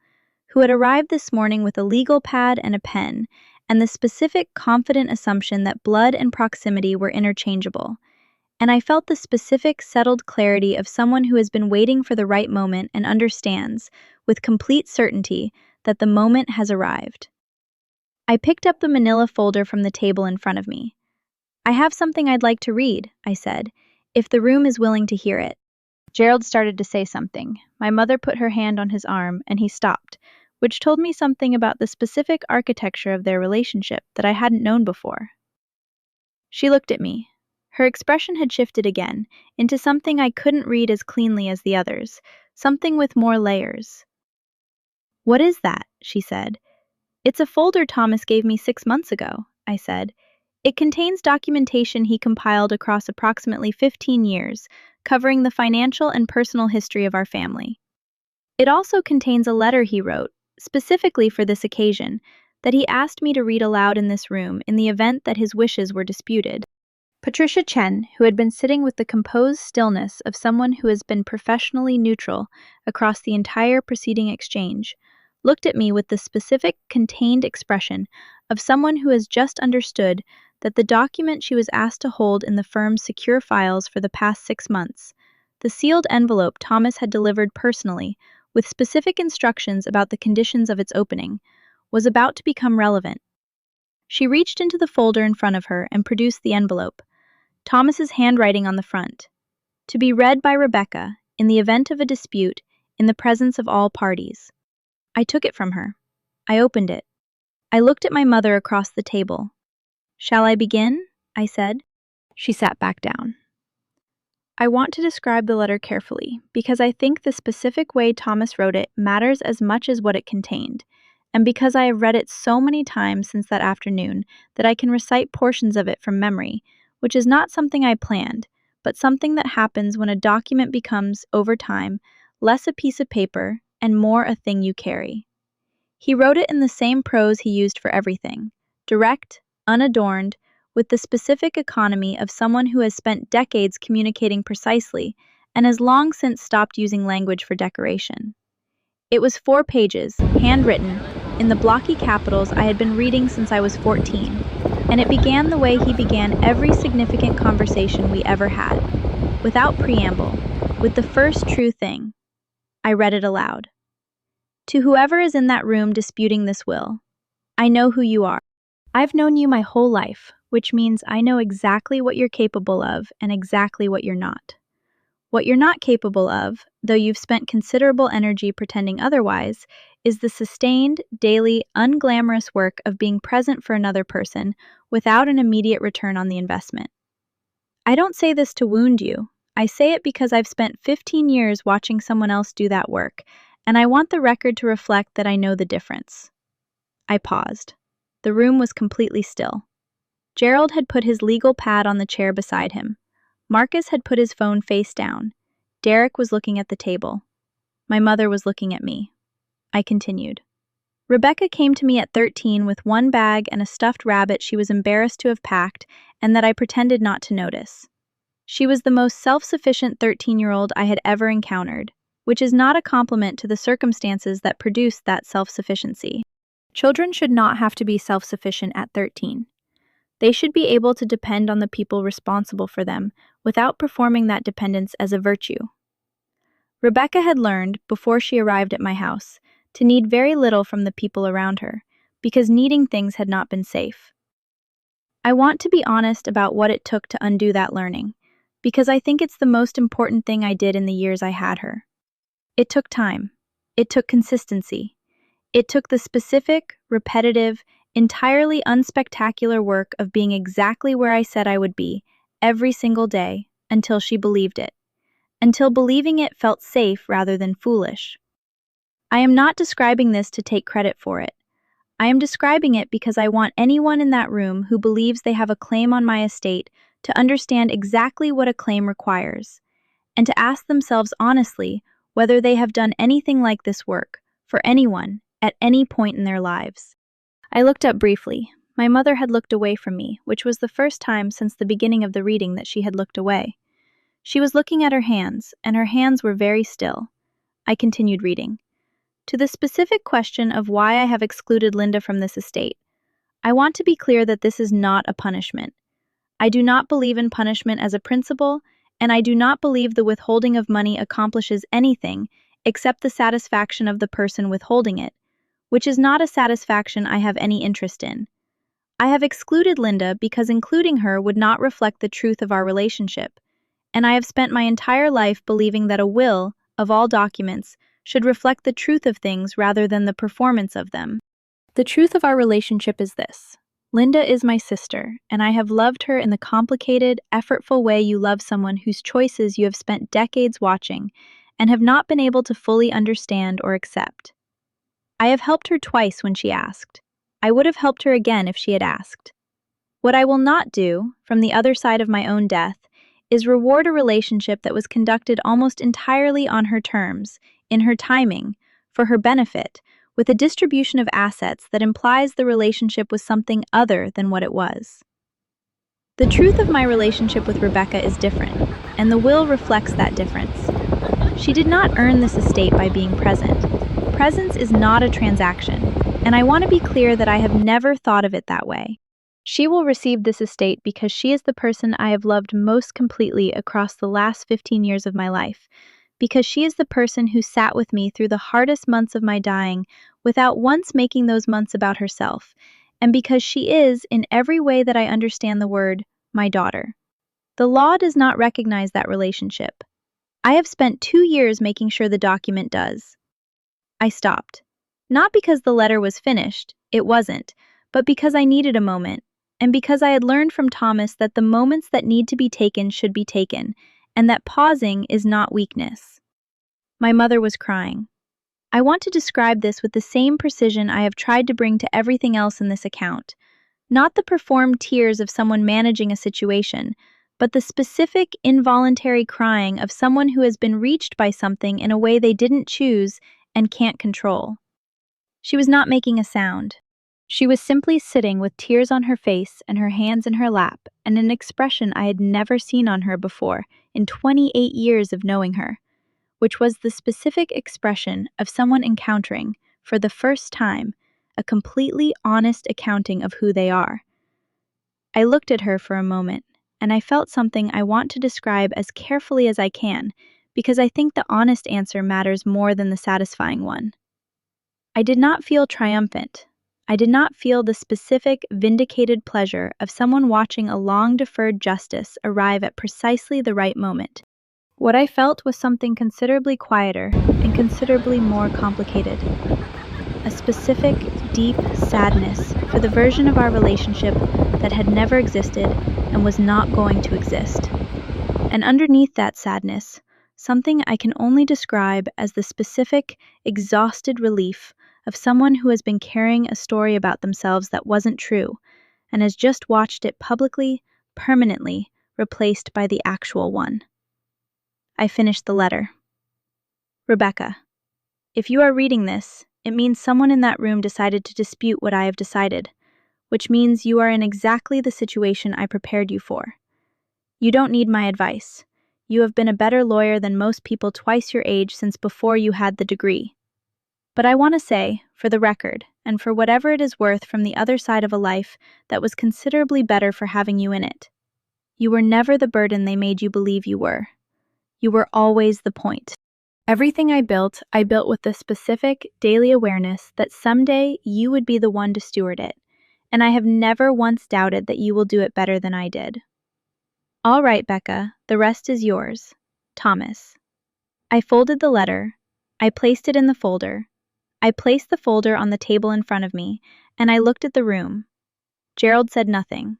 who had arrived this morning with a legal pad and a pen, and the specific, confident assumption that blood and proximity were interchangeable. And I felt the specific, settled clarity of someone who has been waiting for the right moment and understands, with complete certainty, that the moment has arrived. I picked up the manila folder from the table in front of me. "I have something I'd like to read," I said, "if the room is willing to hear it." Gerald started to say something. My mother put her hand on his arm, and he stopped, which told me something about the specific architecture of their relationship that I hadn't known before. She looked at me. Her expression had shifted again, into something I couldn't read as cleanly as the others, something with more layers. "What is that?" she said. "It's a folder Thomas gave me 6 months ago," I said. "It contains documentation he compiled across approximately 15 years, covering the financial and personal history of our family. It also contains a letter he wrote, specifically for this occasion, that he asked me to read aloud in this room in the event that his wishes were disputed." Patricia Chen, who had been sitting with the composed stillness of someone who has been professionally neutral across the entire preceding exchange, looked at me with the specific, contained expression of someone who has just understood that the document she was asked to hold in the firm's secure files for the past 6 months, the sealed envelope Thomas had delivered personally, with specific instructions about the conditions of its opening, was about to become relevant. She reached into the folder in front of her and produced the envelope, Thomas's handwriting on the front, to be read by Rebecca in the event of a dispute in the presence of all parties. I took it from her. I opened it. I looked at my mother across the table. "Shall I begin?" I said. She sat back down. "I want to describe the letter carefully, because I think the specific way Thomas wrote it matters as much as what it contained, and because I have read it so many times since that afternoon that I can recite portions of it from memory, which is not something I planned, but something that happens when a document becomes, over time, less a piece of paper and more a thing you carry. He wrote it in the same prose he used for everything, direct, unadorned, with the specific economy of someone who has spent decades communicating precisely and has long since stopped using language for decoration. It was 4 pages, handwritten, in the blocky capitals I had been reading since I was 14, and it began the way he began every significant conversation we ever had, without preamble, with the first true thing. I read it aloud. "To whoever is in that room disputing this will, I know who you are. I've known you my whole life, which means I know exactly what you're capable of and exactly what you're not. What you're not capable of, though you've spent considerable energy pretending otherwise, is the sustained, daily, unglamorous work of being present for another person without an immediate return on the investment. I don't say this to wound you. I say it because I've spent 15 years watching someone else do that work, and I want the record to reflect that I know the difference." I paused. The room was completely still. Gerald had put his legal pad on the chair beside him. Marcus had put his phone face down. Derek was looking at the table. My mother was looking at me. I continued. "Rebecca came to me at 13 with one bag and a stuffed rabbit she was embarrassed to have packed and that I pretended not to notice. She was the most self-sufficient 13-year-old I had ever encountered, which is not a compliment to the circumstances that produced that self-sufficiency. Children should not have to be self-sufficient at 13. They should be able to depend on the people responsible for them without performing that dependence as a virtue. Rebecca had learned, before she arrived at my house, to need very little from the people around her, because needing things had not been safe. I want to be honest about what it took to undo that learning, because I think it's the most important thing I did in the years I had her. It took time. It took consistency. It took the specific, repetitive, entirely unspectacular work of being exactly where I said I would be, every single day, until she believed it. Until believing it felt safe rather than foolish. I am not describing this to take credit for it. I am describing it because I want anyone in that room who believes they have a claim on my estate to understand exactly what a claim requires, and to ask themselves honestly whether they have done anything like this work for anyone at any point in their lives. I looked up briefly. My mother had looked away from me, which was the first time since the beginning of the reading that she had looked away. She was looking at her hands, and her hands were very still. I continued reading. To the specific question of why I have excluded Linda from this estate, I want to be clear that this is not a punishment. I do not believe in punishment as a principle, and I do not believe the withholding of money accomplishes anything except the satisfaction of the person withholding it, which is not a satisfaction I have any interest in. I have excluded Linda because including her would not reflect the truth of our relationship, and I have spent my entire life believing that a will, of all documents, should reflect the truth of things rather than the performance of them. The truth of our relationship is this. Linda is my sister, and I have loved her in the complicated, effortful way you love someone whose choices you have spent decades watching and have not been able to fully understand or accept. I have helped her twice when she asked. I would have helped her again if she had asked. What I will not do, from the other side of my own death, is reward a relationship that was conducted almost entirely on her terms, in her timing, for her benefit, with a distribution of assets that implies the relationship was something other than what it was. The truth of my relationship with Rebecca is different, and the will reflects that difference. She did not earn this estate by being present. Presence is not a transaction, and I want to be clear that I have never thought of it that way. She will receive this estate because she is the person I have loved most completely across the last 15 years of my life, because she is the person who sat with me through the hardest months of my dying without once making those months about herself, and because she is, in every way that I understand the word, my daughter. The law does not recognize that relationship. I have spent 2 years making sure the document does. I stopped. Not because the letter was finished, it wasn't, but because I needed a moment, and because I had learned from Thomas that the moments that need to be taken should be taken, and that pausing is not weakness. My mother was crying. I want to describe this with the same precision I have tried to bring to everything else in this account. Not the performed tears of someone managing a situation, but the specific, involuntary crying of someone who has been reached by something in a way they didn't choose and can't control. She was not making a sound. She was simply sitting with tears on her face and her hands in her lap, and an expression I had never seen on her before in 28 years of knowing her, which was the specific expression of someone encountering, for the first time, a completely honest accounting of who they are. I looked at her for a moment, and I felt something I want to describe as carefully as I can, because I think the honest answer matters more than the satisfying one. I did not feel triumphant. I did not feel the specific, vindicated pleasure of someone watching a long-deferred justice arrive at precisely the right moment. What I felt was something considerably quieter and considerably more complicated. A specific, deep sadness for the version of our relationship that had never existed and was not going to exist. And underneath that sadness, something I can only describe as the specific, exhausted relief of someone who has been carrying a story about themselves that wasn't true and has just watched it publicly, permanently replaced by the actual one. I finished the letter. Rebecca, if you are reading this, it means someone in that room decided to dispute what I have decided, which means you are in exactly the situation I prepared you for. You don't need my advice. You have been a better lawyer than most people twice your age since before you had the degree. But I want to say, for the record, and for whatever it is worth from the other side of a life that was considerably better for having you in it, you were never the burden they made you believe you were. You were always the point. Everything I built with the specific daily awareness that someday you would be the one to steward it, and I have never once doubted that you will do it better than I did. All right, Becca, the rest is yours. Thomas. I folded the letter. I placed it in the folder. I placed the folder on the table in front of me, and I looked at the room. Gerald said nothing.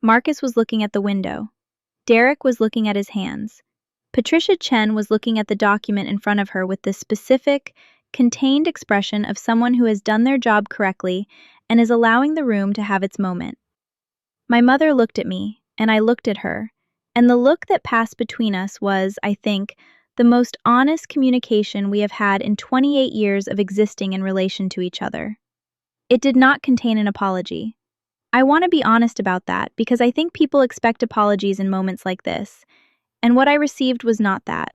Marcus was looking at the window. Derek was looking at his hands. Patricia Chen was looking at the document in front of her with the specific, contained expression of someone who has done their job correctly and is allowing the room to have its moment. My mother looked at me, and I looked at her, and the look that passed between us was, I think, the most honest communication we have had in 28 years of existing in relation to each other. It did not contain an apology. I want to be honest about that because I think people expect apologies in moments like this, and what I received was not that.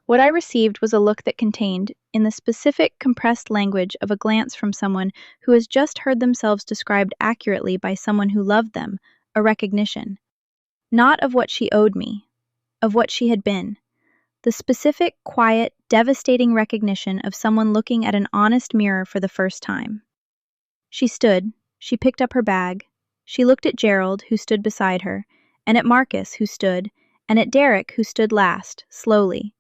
What I received was a look that contained, in the specific, compressed language of a glance from someone who has just heard themselves described accurately by someone who loved them, a recognition. Not of what she owed me, of what she had been. The specific, quiet, devastating recognition of someone looking at an honest mirror for the first time. She stood, she picked up her bag, she looked at Gerald, who stood beside her, and at Marcus, who stood, and at Derek, who stood last, slowly.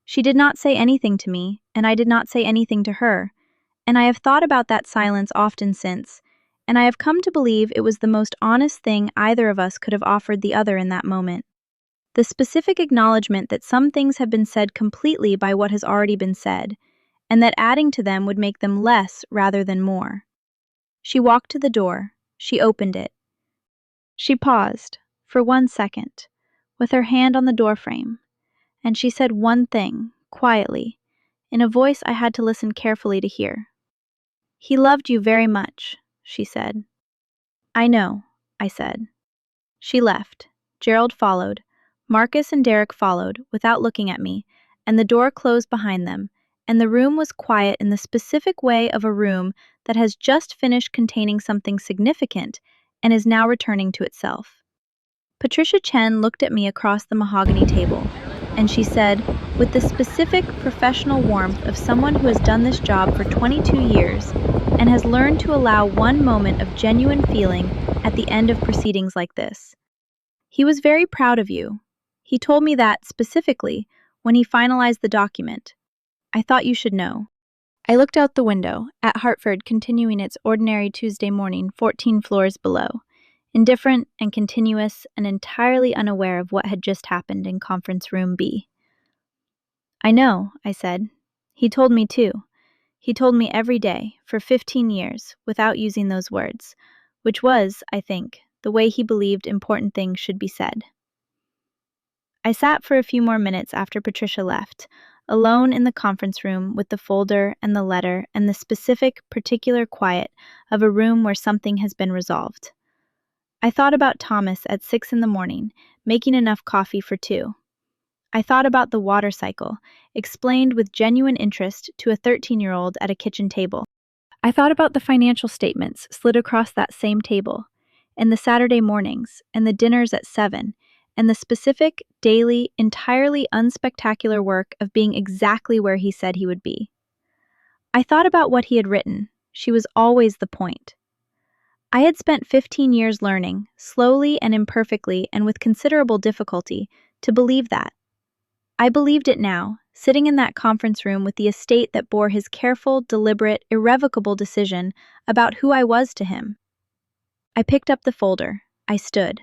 She did not say anything to me, and I did not say anything to her, and I have thought about that silence often since, and I have come to believe it was the most honest thing either of us could have offered the other in that moment. The specific acknowledgement that some things have been said completely by what has already been said, and that adding to them would make them less rather than more. She walked to the door. She opened it. She paused, for 1 second, with her hand on the doorframe, and she said one thing, quietly, in a voice I had to listen carefully to hear. "He loved you very much," she said. "I know," I said. She left. Gerald followed. Marcus and Derek followed, without looking at me, and the door closed behind them, and the room was quiet in the specific way of a room that has just finished containing something significant and is now returning to itself. Patricia Chen looked at me across the mahogany table, and she said, with the specific professional warmth of someone who has done this job for 22 years and has learned to allow one moment of genuine feeling at the end of proceedings like this. "He was very proud of you. He told me that, specifically, when he finalized the document. I thought you should know." I looked out the window, at Hartford continuing its ordinary Tuesday morning 14 floors below, indifferent and continuous and entirely unaware of what had just happened in Conference Room B. "I know," I said. "He told me too. He told me every day, for 15 years, without using those words, which was, I think, the way he believed important things should be said." I sat for a few more minutes after Patricia left, alone in the conference room with the folder and the letter and the specific, particular quiet of a room where something has been resolved. I thought about Thomas at 6 in the morning, making enough coffee for 2. I thought about the water cycle, explained with genuine interest to a 13-year-old at a kitchen table. I thought about the financial statements slid across that same table, and the Saturday mornings, and the dinners at 7, and the specific, daily, entirely unspectacular work of being exactly where he said he would be. I thought about what he had written. She was always the point. I had spent 15 years learning, slowly and imperfectly and with considerable difficulty, to believe that. I believed it now, sitting in that conference room with the estate that bore his careful, deliberate, irrevocable decision about who I was to him. I picked up the folder. I stood.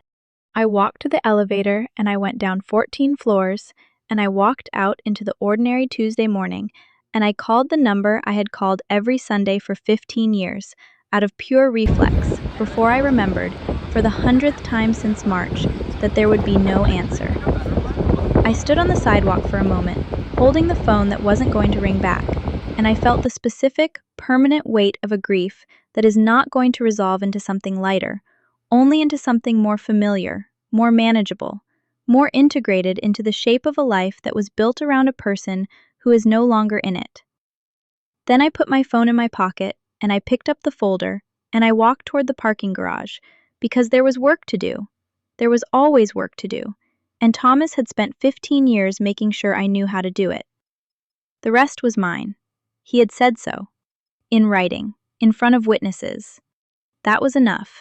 I walked to the elevator and I went down 14 floors and I walked out into the ordinary Tuesday morning and I called the number I had called every Sunday for 15 years, out of pure reflex, before I remembered, for the 100th time since March, that there would be no answer. I stood on the sidewalk for a moment, holding the phone that wasn't going to ring back, and I felt the specific, permanent weight of a grief that is not going to resolve into something lighter, only into something more familiar, more manageable, more integrated into the shape of a life that was built around a person who is no longer in it. Then I put my phone in my pocket, and I picked up the folder, and I walked toward the parking garage, because there was work to do. There was always work to do, and Thomas had spent 15 years making sure I knew how to do it. The rest was mine. He had said so. In writing. In front of witnesses. That was enough.